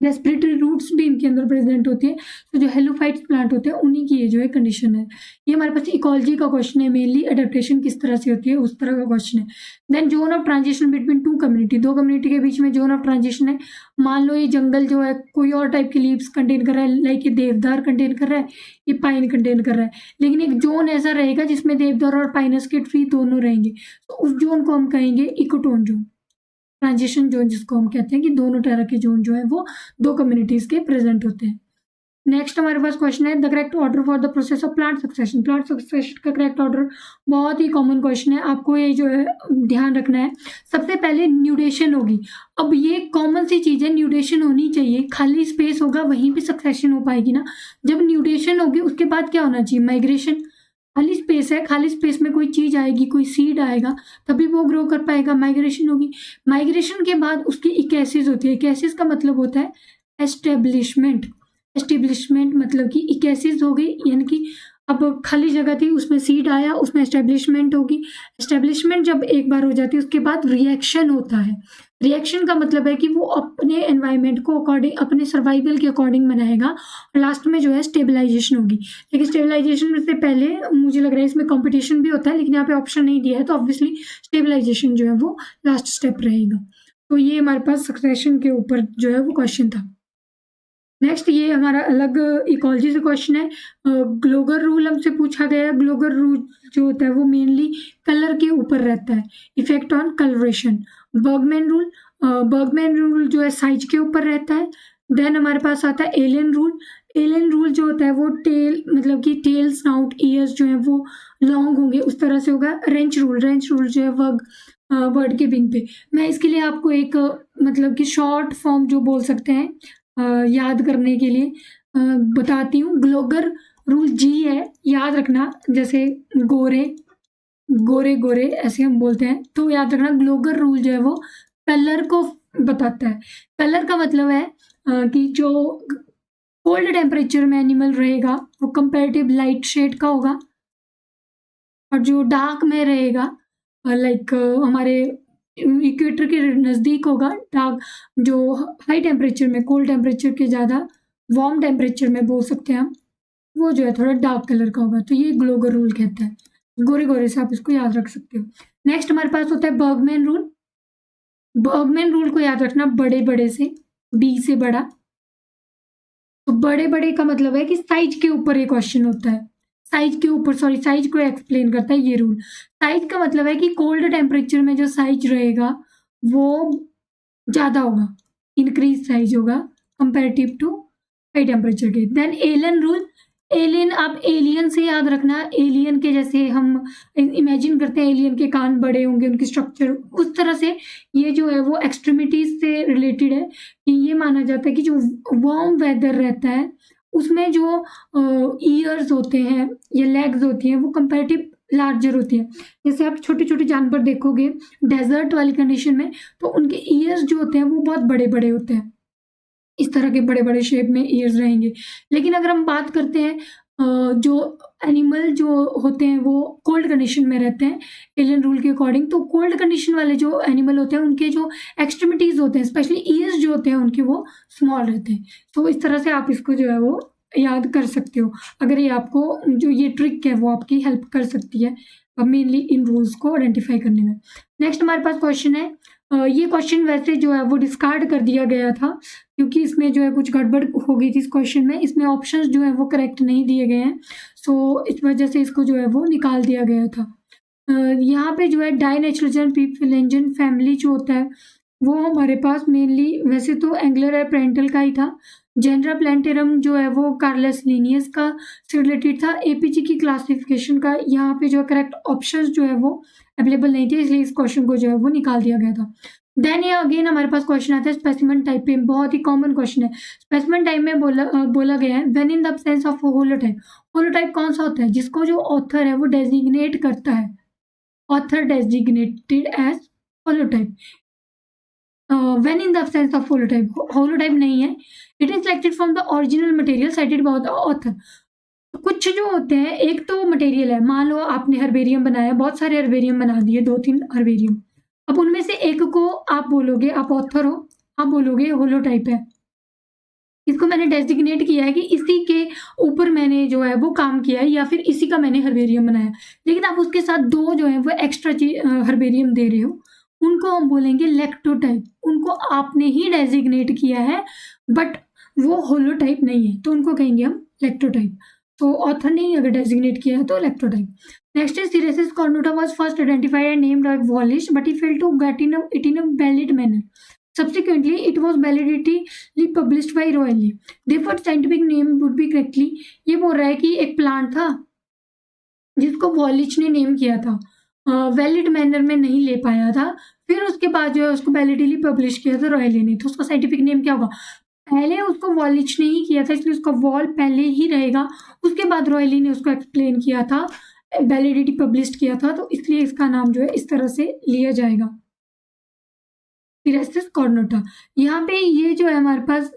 रेस्पिरेटरी रूट्स भी इनके अंदर प्रेजेंट होती है। तो जो हेलोफाइट्स प्लांट होते हैं उन्हीं की ये जो है कंडीशन है। ये हमारे पास इकोलॉजी का क्वेश्चन है, मेनली अडेप्टेशन किस तरह से होती है उस तरह का क्वेश्चन है। Then zone of transition between two community, दो कम्युनिटी के बीच में जोन ऑफ ट्रांजिशन है। मान लो ये जंगल जो है कोई और टाइप की लीव्स कंटेन कर रहा है, लाइक ये देवदार कंटेन कर रहा है, ये पाइन कंटेन कर रहा है, लेकिन एक जोन ऐसा रहेगा जिसमें देवदार और पाइनस के ट्री दोनों रहेंगे, तो उस जोन को हम कहेंगे इकोटोन जोन, ट्रांजिशन जोन जिसको हम कहते हैं कि दोनों तरह के जोन जो है वो दो कम्युनिटीज के प्रेजेंट होते हैं। नेक्स्ट हमारे पास क्वेश्चन है the correct order for the process of plant succession. Plant succession का करेक्ट ऑर्डर बहुत ही कॉमन क्वेश्चन है, आपको ये जो है ध्यान रखना है। सबसे पहले न्यूडेशन होगी। अब ये कॉमन सी चीज़ है, न्यूडेशन होनी चाहिए, खाली स्पेस होगा वहीं पे सक्सेशन हो पाएगी ना। जब न्यूडेशन होगी उसके बाद क्या होना चाहिए, माइग्रेशन। खाली स्पेस है, खाली स्पेस में कोई चीज़ आएगी, कोई सीड आएगा, तभी वो ग्रो कर पाएगा। माइग्रेशन होगी, माइग्रेशन के बाद उसकी इकेसिस होती है। इकेसिस का मतलब होता है एस्टेब्लिशमेंट। एस्टेब्लिशमेंट मतलब कि इकेसिस हो गई, यानी कि अब खाली जगह थी उसमें सीड आया, उसमें एस्टेब्लिशमेंट होगी। एस्टेब्लिशमेंट जब एक बार हो जाती है उसके बाद रिएक्शन होता है। रिएक्शन का मतलब है कि वो अपने एनवायरनमेंट को अकॉर्डिंग, अपने सर्वाइवल के अकॉर्डिंग बनाएगा और लास्ट में जो है स्टेबलाइजेशन होगी। लेकिन स्टेबलाइजेशन से पहले मुझे लग रहा है इसमें कंपटीशन भी होता है, लेकिन यहाँ पे ऑप्शन नहीं दिया है, तो ऑब्वियसली स्टेबलाइजेशन जो है वो लास्ट स्टेप रहेगा। तो ये हमारे पास सक्सेशन के ऊपर जो है वो क्वेश्चन था। नेक्स्ट ये हमारा अलग इकोलॉजी से क्वेश्चन है। ग्लोगर रूल हमसे पूछा गया। ग्लोगर रूल जो होता है वो मेनली कलर के ऊपर रहता है, effect on colouration. Burgman rule जो है साइज के ऊपर रहता है। देन हमारे पास आता है एलियन रूल। एलियन रूल जो होता है वो टेल, मतलब कि टेल, स्नाउट, ईयर्स जो है वो लॉन्ग होंगे, उस तरह से होगा। रेंच रूल जो है वर्ड के बिंग पे। मैं इसके लिए आपको एक मतलब कि शॉर्ट फॉर्म जो बोल सकते हैं याद करने के लिए बताती हूँ। ग्लोगर रूल जी है, याद रखना, जैसे गोरे गोरे ऐसे हम बोलते हैं, तो याद रखना ग्लोगर रूल जो है वो कलर को बताता है। कलर का मतलब है कि जो कोल्ड टेम्परेचर में एनिमल रहेगा वो कंपैरेटिव लाइट शेड का होगा, और जो डार्क में रहेगा लाइक हमारे इक्वेटर के नज़दीक होगा, डार्क जो हाई टेम्परेचर में, कोल्ड टेम्परेचर के ज़्यादा वार्म टेम्परेचर में बोल सकते हैं हम, वो जो है थोड़ा डार्क कलर का होगा, तो ये ग्लोगर रूल कहता है। गोरे-गोरे से आप इसको याद रख सकते हो। नेक्स्ट हमारे पास होता है बर्गमैन रूल। बर्गमैन रूल को याद रखना बड़े-बड़े से, बी से बड़ा। तो बड़े-बड़े का मतलब है कि साइज़ के ऊपर ये क्वेश्चन होता है। साइज़ के ऊपर साइज़ को एक्सप्लेन करता है ये रूल। साइज़ का मतलब है कि कोल्ड टेम्परेचर में जो साइज़ रहेगा वो ज़्यादा होगा, इंक्रीज़ साइज़ होगा कंपैरेटिव टू हाई टेम्परेचर के। देन एलन रूल, एलियन आप एलियन से याद रखना, एलियन के जैसे हम इमेजिन करते हैं एलियन के कान बड़े होंगे, उनकी स्ट्रक्चर उस तरह से ये जो है वो एक्सट्रीमिटीज़ से रिलेटेड है कि ये माना जाता है कि जो वार्म वेदर रहता है उसमें जो ईयर्स होते हैं या लेग्स होती हैं वो कंपैरेटिव लार्जर होती है। जैसे आप छोटे-छोटे जानवर देखोगे डेज़र्ट वाली कंडीशन में, तो उनके ईयर्स जो होते हैं वो बहुत बड़े-बड़े होते हैं। इस तरह के बड़े-बड़े शेप में ईयर्स रहेंगे। लेकिन अगर हम बात करते हैं जो एनिमल जो होते हैं वो कोल्ड कंडीशन में रहते हैं एलियन रूल के अकॉर्डिंग, तो कोल्ड कंडीशन वाले जो एनिमल होते हैं उनके जो एक्सट्रीमिटीज़ होते हैं, स्पेशली ईयर्स जो होते हैं उनके वो स्मॉल रहते हैं। तो इस तरह से आप इसको जो है वो याद कर सकते हो। अगर ये आपको जो ये ट्रिक है वो आपकी हेल्प कर सकती है मेनली इन रूल्स को आइडेंटिफ़ाई करने में। नेक्स्ट हमारे पास क्वेश्चन है, ये क्वेश्चन वैसे जो है वो डिस्कार्ड कर दिया गया था क्योंकि इसमें जो है कुछ गड़बड़ हो गई थी इस क्वेश्चन में। इसमें ऑप्शंस जो हैं वो करेक्ट नहीं दिए गए हैं, सो इस वजह से इसको जो है वो निकाल दिया गया था। यहाँ पे जो है डायनाइट्रोजन पीपलेंजन फैमिली जो होता है वो हमारे पास मेनली वैसे तो एंगुलर है पेरेंटल का ही था। जेनरा प्लैंटेरम जो है वो कार्लस लिनियस का से रिलेटेड था। एपीजी की क्लासिफिकेशन का यहाँ पे जो है करेक्ट ऑप्शंस जो है वो अवेलेबल नहीं थे, इसलिए इस क्वेश्चन को जो है वो निकाल दिया गया था। देन ये अगेन हमारे पास क्वेश्चन आता है स्पेसिमेन टाइप पे, बहुत ही कॉमन क्वेश्चन है। स्पेसिमेन टाइप में बोला गया है when in the absence of holotype. Holotype कौन सा होता है जिसको जो ऑथर है वो डेजिग्नेट करता है, author designated as holotype. When in the absence of holotype, holotype नहीं है, it is selected from the original material cited by the author. कुछ जो होते हैं, एक तो मटेरियल है, मान लो आपने हर्बेरियम बनाया, बहुत सारे हर्बेरियम बना दिए, 2-3 हर्बेरियम। अब उनमें से एक को आप बोलोगे, आप ऑथर हो, आप बोलोगे होलोटाइप है। इसको मैंने डेजिग्नेट किया है कि इसी के ऊपर मैंने जो है वो काम किया है या फिर इसी का मैंने हर्बेरियम बनाया। लेकिन आप उसके साथ 2 जो है वो एक्स्ट्रा हर्बेरियम दे रहे हो, उनको हम बोलेंगे लेक्टोटाइप। उनको आपने ही डेजिग्नेट किया है बट वो होलोटाइप नहीं है, तो उनको कहेंगे हम लेक्टोटाइप। तो ऑथर ने ही अगर डेजिग्नेट किया है तो lectotype. Next is Ceresis cornuta was first identified and named by Wallich but he failed to get it in a valid manner. Subsequently, it was validly published by Royally. Therefore, scientific name would be correctly. ये बोल रहा है कि एक plant था जिसको वॉलिच ने name किया था, वैलिड मैनर में नहीं ले पाया था, फिर उसके बाद जो है उसको वैलिडली पब्लिश किया था रॉयली ने, तो उसका साइंटिफिक नेम क्या होगा? पहले उसको वॉलिच ने ही किया था इसलिए उसका वॉल पहले ही रहेगा, उसके बाद रॉयली ने उसको एक्सप्लेन किया था, वैलिडिटी पब्लिश किया था, तो इसलिए इसका नाम जो है इस तरह से लिया जाएगा, सिरेसिस कॉर्नुटा। यहाँ पे ये जो है हमारे पास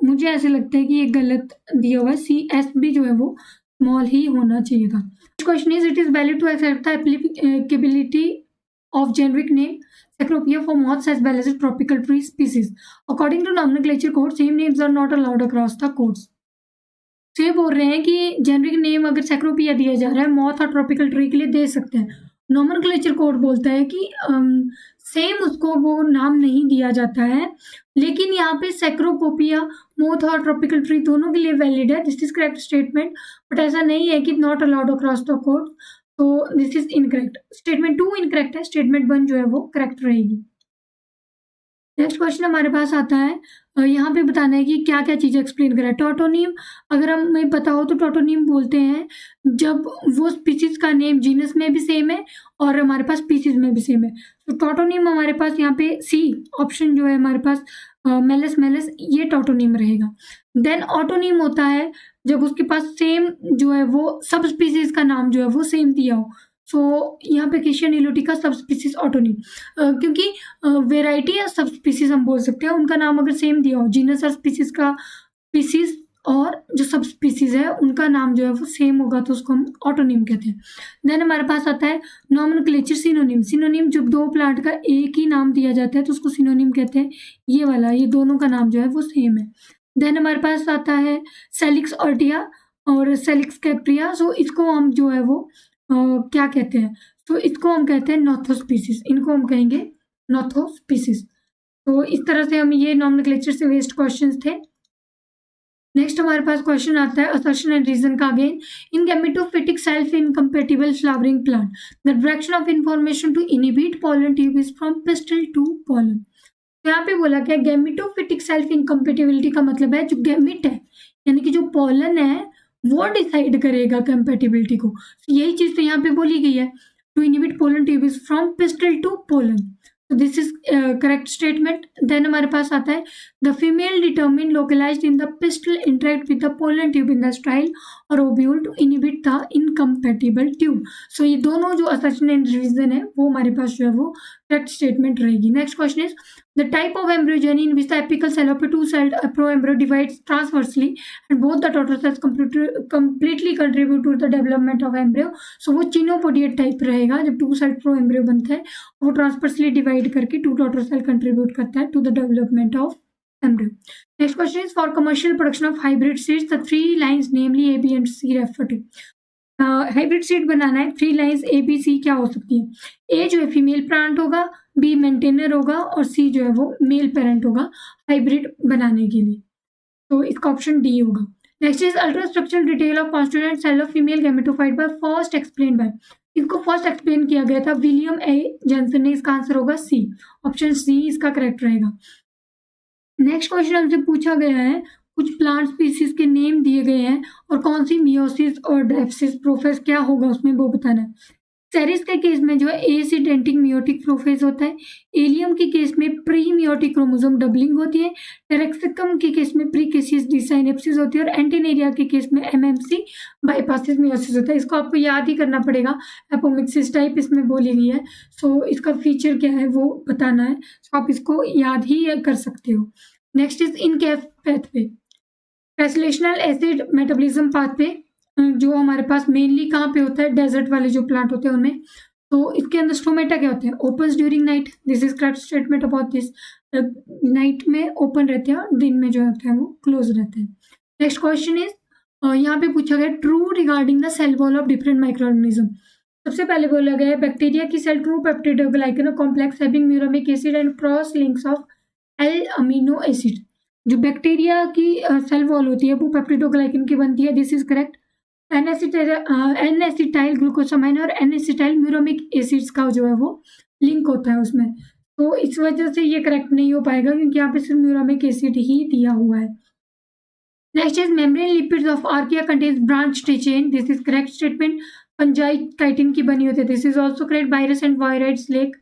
मुझे ऐसे लगता है कि ये गलत दिया हुआ है, CSB जो है वो स्मॉल ही होना चाहिए था। Question is it is valid to accept the applicability of generic name Cecropia for moths as well as tropical tree species. According to nomenclature code, same names are not allowed across the codes. तो ये बोल रहे हैं कि generic name अगर सेक्रोपिया दिया जा रहा है मॉथ और ट्रॉपिकल ट्री के लिए दे सकते हैं। नोमेनक्लेचर कोड बोलता है कि सेम उसको वो नाम नहीं दिया जाता है, लेकिन यहाँ पे सेक्रोपोपिया मोथ और ट्रॉपिकल ट्री दोनों के लिए वैलिड है। This is correct statement, but ऐसा नहीं है कि not allowed across the code, तो this is incorrect. Statement 2 incorrect है, स्टेटमेंट 1 जो है वो करेक्ट रहेगी। नेक्स्ट क्वेश्चन हमारे पास आता है, यहाँ पे बताना है कि क्या क्या चीज़ें एक्सप्लेन करा है। टोटोनिम अगर हमें पता हो तो टोटोनिम बोलते हैं जब वो स्पीसीज का नेम जीनस में भी सेम है और हमारे पास स्पीसीज में भी सेम है। तो टोटोनिम हमारे पास यहाँ पे सी ऑप्शन जो है हमारे पास मेलस मेलस, ये टोटोनिम रहेगा। देन ऑटोनिम होता है जब उसके पास सेम जो है वो सब स्पीसीज का नाम जो है वो सेम दिया हो। सो यहाँ पे केशिया नीलोटिका सब स्पीसीज ऑटोनिम, क्योंकि वेराइटी या सब स्पीसीज हम बोल सकते हैं, उनका नाम अगर सेम दिया हो, जीनस और स्पीसीज का स्पीसीज और जो सब स्पीसीज है उनका नाम जो है वो सेम होगा तो उसको हम ऑटोनिम कहते हैं। देन हमारे पास आता है नॉमेनक्लेचर सिनोनिम। सिनोनिम जब दो प्लांट का एक ही नाम दिया जाता है तो उसको सिनोनिम कहते हैं। ये वाला, ये दोनों का नाम जो है वो सेम है। देन हमारे पास आता है सेलिक्स ऑर्टिया और सेलिक्स कैप्रिया। सो इसको हम जो है वो क्या कहते हैं, तो इसको हम कहते हैं नॉर्थोस्पीसीज। इनको हम कहेंगे नॉर्थोस्पीसीज। तो इस तरह से हम ये नॉमेनक्लेचर से बेस्ड क्वेश्चंस थे। नेक्स्ट हमारे पास क्वेश्चन आता है असर्शन एंड रीजन का again. In gametophytic self incompatible flowering plant the direction of information to inhibit pollen tube is from pistil to pollen. तो यहाँ पे बोला क्या, गैमेटोफिटिक सेल्फ इनकम्पेटिबिलिटी का मतलब है जो गैमिट है यानी कि जो पोलन है वो डिसाइड करेगा कंपेटिबिलिटी को। यही चीज तो यहाँ पे बोली गई है, to inhibit pollen tube is from pistil to pollen. तो this is correct statement. Then हमारे पास आता है the female determinant localized in the pistil interact with the pollen tube in the style और ovule to inhibit the incompatible tube. So ये दोनों जो assertion and reason है वो हमारे पास जो है वो करेक्ट स्टेटमेंट रहेगी। Next question is the type of embryogeny in which the apical cell of a two-celled proembryo divides transversely and both the daughter cells completely contribute to the development of embryo। सो वो चिनोपोडिएट type रहेगा जब to cell प्रोएम्ब्रियो बनता है, वो transversely divide करके two daughter cell contribute करता है to the development of embryo। Next question is for commercial production of hybrid seeds the three lines namely A, B and C refer to। Hybrid seed बनाना है, 3 lines A B C क्या हो सकती है। A जो है female plant होगा, B maintainer होगा और C जो है वो मेल पेरेंट होगा हाइब्रिड बनाने के लिए। तो इसका ऑप्शन डी होगा। Next is ultra structural detail of constituent cell of female gametophyte by first explain by. इसको फर्स्ट एक्सप्लेन किया गया था विलियम ए जॉनसन ने। इसका आंसर होगा सी, ऑप्शन सी इसका करेक्ट रहेगा। नेक्स्ट क्वेश्चन हमसे पूछा गया है कुछ प्लांट स्पीसीज के नेम दिए गए हैं और कौन सी मियोसिस और डायप्सिस प्रोफेज क्या होगा उसमें वो बताना है। सेरिस के केस में जो है एसिडेंटिक मियोटिक प्रोफेज होता है। एलियम के केस में प्री मियोटिक क्रोमोसोम डबलिंग होती है। टेरेक्सिकम के केस में प्रीकेसियस डिसाइनेप्सिस होती है और एंटीनेरिया के केस में एमएमसी बाईपासिस मियोसिस होता है। इसको आपको याद ही करना पड़ेगा, एपोमिक्सिस टाइप इसमें बोली गई है। सो इसका फीचर क्या है वो बताना है, सो आप इसको याद ही कर सकते हो। Next is in Kaif pathway translational acid metabolism pathway जो हमारे पास मेनली कहाँ पे होता है, डेजर्ट वाले जो प्लांट होते हैं उनमें। तो इसके अंदर स्टोमेटा क्या होते हैं, open during night. This is correct statement about this. Night में ओपन रहते हैं और दिन में जो होता है वो क्लोज रहते हैं। नेक्स्ट क्वेश्चन इज यहाँ पे पूछा गया true regarding the cell wall of different micro organism. सबसे पहले बोला गया है बैक्टीरिया की cell true peptidoglycan complex having muramic acid and cross links of L amino acid. जो बैक्टीरिया की सेल वॉल होती है वो पेप्टिडोग्लाइकन की बनती है। This is correct. N acetyl glucosamine और एन-एसिटाइल म्यूरामिक एसिड्स का जो है वो लिंक होता है उसमें। तो इस वजह से ये करेक्ट नहीं हो पाएगा क्योंकि यहाँ पे सिर्फ म्यूरामिक एसिड ही दिया हुआ है। Next is membrane lipids of archaea contains branch chain. This is correct statement. Fungi chitin की बनी होती है। This is also correct. Virus and viroids lack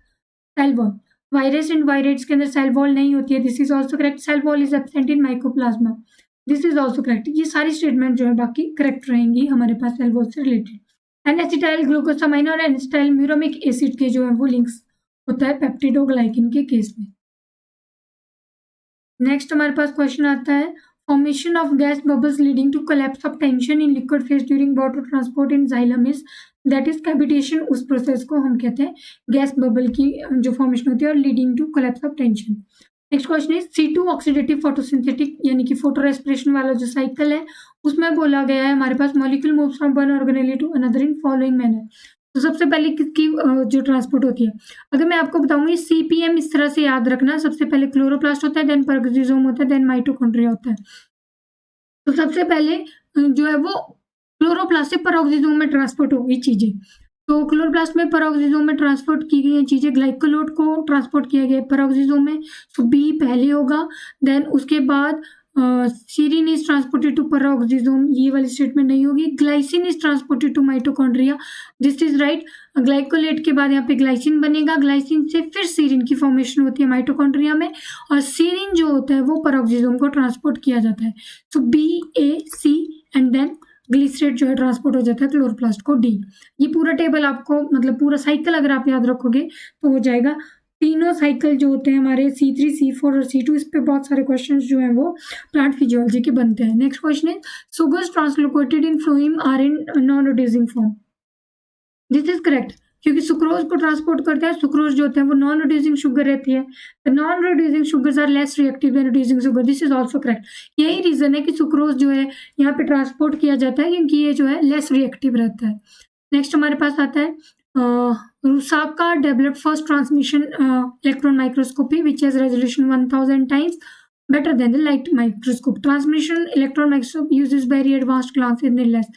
cell wall. Virus and viroids के अंदर सेल वॉल नहीं होती है। This is also correct. Cell wall is absent in mycoplasma. This is also correct. ये सारी स्टेटमेंट जो है बाकी करेक्ट रहेंगी हमारे पास सेल वॉल से रिलेटेड। एन-एसिटाइल ग्लूकोसामाइन और एन-एसिटाइल म्यूरामिक एसिड के जो है वो लिंक्स होता है पेप्टिडोग्लाइकिन के केस में। नेक्स्ट हमारे पास क्वेश्चन आता है formation of gas bubbles leading to collapse of tension in liquid phase during water transport in xylem is that is cavitation. उस प्रोसेस को हम कहते हैं गैस बबल की जो फॉर्मेशन होती है और leading to collapse of tension. Next question is C2 oxidative photosynthetic यानी कि फोटो रेस्पिरेशन वाला जो साइकिल है उसमें बोला गया है हमारे पास molecule moves from one organelle to another in following manner. तो सबसे पहले किसकी जो ट्रांसपोर्ट होती है, अगर मैं आपको बताऊंगी CPM इस तरह से याद रखना। सबसे पहले क्लोरोप्लास्ट होता है, देन परऑक्सीजोम होता है, देन माइटोकॉन्ड्रिया होता है। तो सबसे पहले जो है वो क्लोरोप्लास्ट से परऑक्सीजोम में ट्रांसपोर्ट होगी चीजें। तो क्लोरोप्लास्ट में परऑक्सीजोम में ट्रांसपोर्ट की गई चीजें, ग्लाइकोलोड को ट्रांसपोर्ट किया गया परऑक्सीजोम में, सो B पहले होगा। देन उसके बाद serine is transported to peroxisome, ये वाली स्टेटमेंट नहीं होगी। Glycine is transported to mitochondria, this is right. Glycolate के बाद यहाँ पे ग्लाइसिन बनेगा, ग्लाइसिन से फिर सीरीन की फॉर्मेशन होती है माइटोकॉन्ड्रिया में और सीरीन जो होता है वो परऑक्सीजोम को ट्रांसपोर्ट किया जाता है। So B A C and then glycerate जो है ट्रांसपोर्ट हो जाता है क्लोरोप्लास्ट को D। ये पूरा टेबल आपको मतलब पूरा साइकिल अगर आप याद रखोगे तो हो जाएगा। तीनों साइकिल जो होते हैं हमारे C3, C4 और C2, इस पे बहुत सारे क्वेश्चंस जो हैं वो प्लांट फिजियोलॉजी के बनते हैं। नेक्स्ट क्वेश्चन है sugars translocated in phloem are in non reducing form. This is correct, क्योंकि सुक्रोज को ट्रांसपोर्ट करते हैं, सुक्रोज जो होते हैं वो नॉन रिड्यूसिंग शुगर रहती है। The non reducing sugars are less reactive than reducing sugar, this is also correct. यही रीजन है कि सुक्रोज जो है यहाँ पे ट्रांसपोर्ट किया जाता है क्योंकि ये जो है लेस रिएक्टिव रहता है। नेक्स्ट हमारे पास आता है Ruska developed first transmission electron microscopy which has resolution 1000 times better than the light microscope. Transmission electron microscope uses very advanced glasses in less.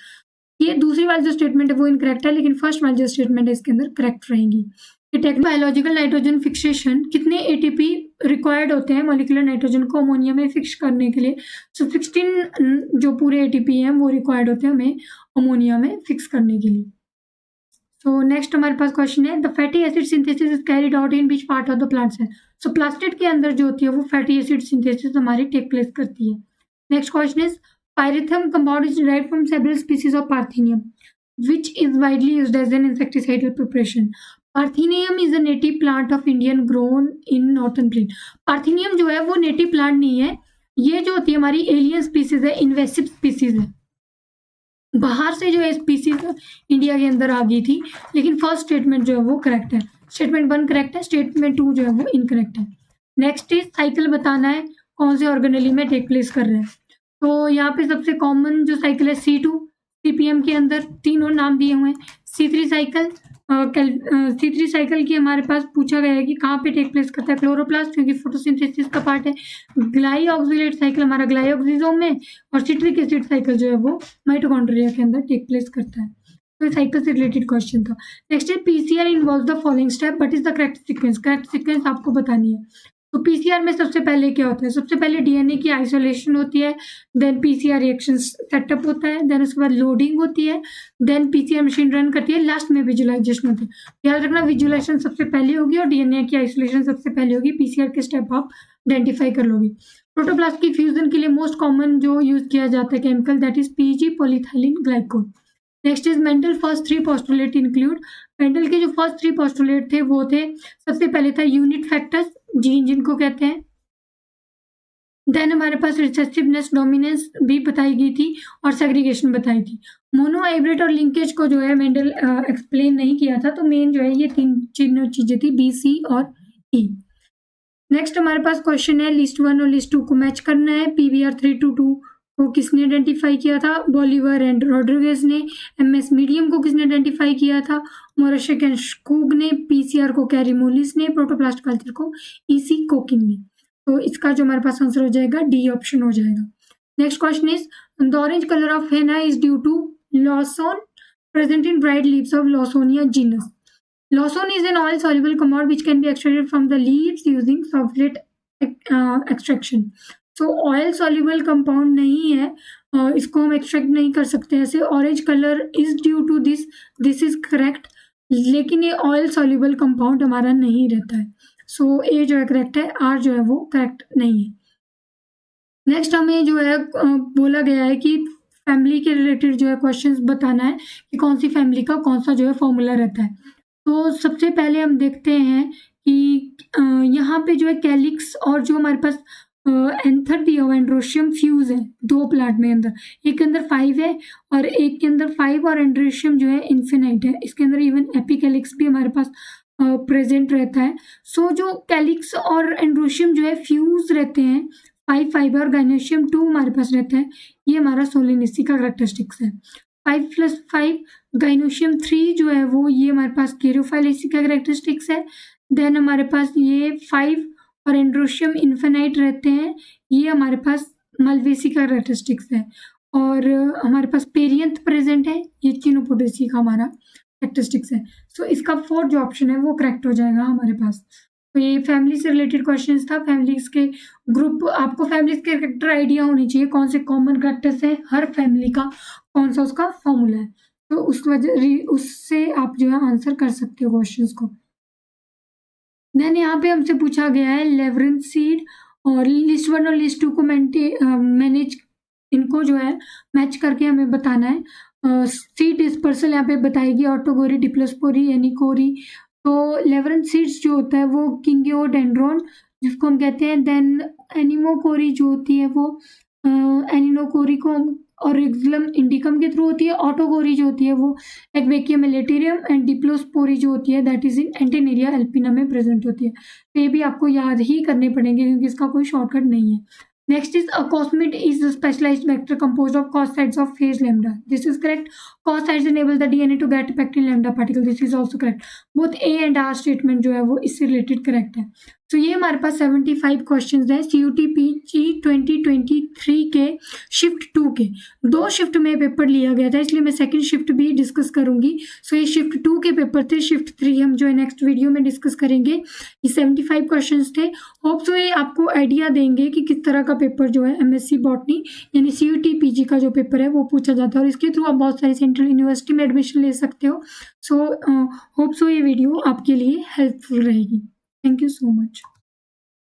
ये दूसरी वाली जो स्टेटमेंट है वो इनकरेक्ट है, लेकिन फर्स्ट वाली जो स्टेटमेंट है इसके अंदर करेक्ट रहेंगी। बायोलॉजिकल नाइट्रोजन फिक्सेशन, कितने एटीपी रिक्वायर्ड होते हैं मॉलिक्यूलर नाइट्रोजन को अमोनिया में फिक्स करने के लिए? सो 16 जो पूरे एटीपी हैं वो रिक्वायर्ड होते हैं हमें अमोनिया में फिक्स करने के लिए। सो नेक्स्ट हमारे पास क्वेश्चन है the fatty acid synthesis is carried out in which part of the plant cell. So plastid के अंदर जो होती है वो फैटी एसिड सिंथेसिस हमारी टेक प्लेस करती है। Next question is pyrethrum compound is derived from several species of Parthenium, which is widely used as an insecticidal preparation. Parthenium is a native plant of Indian grown in northern plain. Parthenium जो है वो native plant नहीं है, ये जो होती है हमारी एलियन स्पीसीज है, इन्वेसिव स्पीसीज है। बाहर से जो है स्पीसीज इंडिया के अंदर आ गई थी, लेकिन फर्स्ट स्टेटमेंट जो है वो करेक्ट है। स्टेटमेंट 1 करेक्ट है, स्टेटमेंट 2 जो है वो इनकरेक्ट है। नेक्स्ट इज साइकिल बताना है कौन से ऑर्गेनेली में टेक प्लेस कर रहे हैं। तो यहाँ पे सबसे कॉमन जो साइकिल है C2, CPM के अंदर तीनों नाम दिए हुए हैं। C3 साइकिल C3 साइकिल की हमारे पास पूछा गया है कि कहाँ पे टेक प्लेस करता है, क्लोरोप्लास्ट, क्योंकि फोटोसिंथेसिस का पार्ट है। ग्लाइऑक्सिलेट साइकिल हमारा ग्लाइऑक्सिजोम में, और सिट्रिक एसिड साइकिल जो है वो माइटोकॉन्ड्रिया के अंदर टेक प्लेस करता है। तो साइकिल से रिलेटेड क्वेश्चन था। नेक्स्ट है PCR involve the following step but is the correct sequence. Correct sequence आपको बतानी है। तो PCR में सबसे पहले क्या होता है? सबसे पहले DNA की आइसोलेशन होती है, देन PCR रिएक्शन सेटअप होता है, देन उसके बाद लोडिंग होती है, देन PCR मशीन रन करती है, लास्ट में विजुअलाइजेशन होती है। याद रखना विजुअलाइजेशन सबसे पहले होगी और DNA की आइसोलेशन सबसे पहले होगी। PCR के स्टेप आप आइडेंटिफाई कर लोगे। प्रोटोप्लास्ट की फ्यूजन के लिए मोस्ट कॉमन जो यूज किया जाता है chemical that is PEG polyethylene glycol. Next is Mendel first 3 postulate include. Mendel के जो फर्स्ट 3 पोस्टुलेट थे वो थे, सबसे पहले था यूनिट फैक्टर्स, जीन जिनको कहते हैं। देन हमारे पास रिसेसिवनेस डोमिनेंस भी बताई गई थी और सेग्रीगेशन बताई थी। मोनो हाइब्रिड और लिंकेज को जो है मेंडल एक्सप्लेन नहीं किया था, तो मेन जो है ये तीन चीजें थी, B, C और E। नेक्स्ट हमारे पास क्वेश्चन है लिस्ट 1 और लिस्ट 2 को मैच करना है। PBr 322 को किसने आइडेंटिफाई किया था? बॉलीवर एंड रॉड्रिगेज ने। MS मीडियम को किसने आइडेंटिफाई किया था? मोरशेक एंड स्कूग ने। PCR को कैरीमोलिस ने। प्रोटोप्लास्ट कल्चर को EC कोकिंग ने। तो इसका जो हमारे पास आंसर हो जाएगा D ऑप्शन हो जाएगा। Next question is the orange colour of henna is due to lawsone present in bright leaves of Lawsonia genus. Lawsone is an oil soluble compound which can be extracted from the leaves using Soxhlet extraction. So oil soluble compound नहीं है, इसको हम extract नहीं कर सकते ऐसे। Orange colour is due to this is correct, लेकिन ये ऑयल सॉल्युबल कंपाउंड हमारा नहीं रहता है। सो ए जो है करेक्ट है, R जो है वो करेक्ट नहीं है। नेक्स्ट हमें जो है बोला गया है कि फैमिली के रिलेटेड जो है क्वेश्चंस बताना है कि कौन सी फैमिली का कौन सा जो है फॉर्मूला रहता है। तो सबसे पहले हम देखते हैं कि यहाँ पे जो है कैलिक्स और जो हमारे पास एंथर दिया हुआ एंड्रोशियम फ्यूज है 2 प्लांट में अंदर, एक के अंदर 5 है और एक के अंदर 5 और एंड्रोशियम जो है इन्फिनाइट है। इसके अंदर इवन एपिकैलिक्स भी हमारे पास प्रेजेंट रहता है। सो जो कैलिक्स और एंड्रोशियम जो है फ्यूज रहते हैं 5 और गाइनोशियम 2 हमारे पास रहता है। ये हमारा सोलेनिसी का करेक्टरिस्टिक्स है। 5 + 5 गाइनोशियम 3 जो है वो ये हमारे पास कैरोफाइलेसी का करेक्टरिस्टिक्स है। देन हमारे पास ये 5 और एंड्रोशियम इन्फिनाइट रहते हैं, ये हमारे पास मलवेसी का करेक्टरिस्टिक्स है। और हमारे पास पेरियंथ प्रेजेंट है, ये चिनोपोटेसी का हमारा करेक्टरिस्टिक्स है। सो इसका 4th जो ऑप्शन है वो करेक्ट हो जाएगा हमारे पास। तो ये फैमिली से रिलेटेड क्वेश्चंस था। फैमिलीज के ग्रुप, आपको फैमिलीज के करेक्टर आइडिया होनी चाहिए कौन से कॉमन करेक्टर्स है हर फैमिली का, कौन सा उसका फॉर्मूला है, तो उस वजह उससे आप जो है आंसर कर सकते हो क्वेश्चंस को। देन यहाँ पे हमसे पूछा गया है लेवरिन सीड और लिस्ट 1 और लिस्ट 2 को मैनेज, इनको जो है मैच करके हमें बताना है। सीड डिस्पर्सल यहाँ पे बताएगी ऑटोगोरी, डिप्लोस्पोरी, एनिकोरी, तो लेवरेंसिड्स जो होता है वो किंगियोडेंड्रॉन जिसको हम कहते हैं, देन एनिमोकोरी जो होती है वो एनिनोकोरी को और रिग्जलम इंडिकम के थ्रू होती है। ऑटोकोरी जो होती है वो एक्वेकियम एलेटेरियम एंड डिप्लोस्पोरी जो होती है दैट इज इन एंटेनेरिया एल्पिना में प्रेजेंट होती है। तो ये भी आपको याद ही करने पड़ेंगे क्योंकि इसका कोई शॉर्टकट नहीं है। Next is a cosmid is a specialized vector composed of cosides of phase lambda. This is correct. Cosides enable the DNA to get back in lambda particle. This is also correct. Both A and R statement जो है वो इससे related correct है। तो ये हमारे पास 75 questions हैं CUTPG 2023 के शिफ्ट 2 के। 2 शिफ्ट में पेपर लिया गया था इसलिए मैं सेकंड शिफ्ट भी डिस्कस करूंगी। सो ये शिफ्ट 2 के पेपर थे, शिफ्ट 3 हम जो है नेक्स्ट वीडियो में डिस्कस करेंगे। ये 75 क्वेश्चंस थे। होप सो ये आपको आइडिया देंगे कि किस तरह का पेपर जो है MSc बॉटनी यानी CUTPG का जो पेपर है वो पूछा जाता है और इसके थ्रू आप बहुत सारी सेंट्रल यूनिवर्सिटी में एडमिशन ले सकते हो। सो होप सो ये वीडियो आपके लिए हेल्पफुल रहेगी। Thank you so much.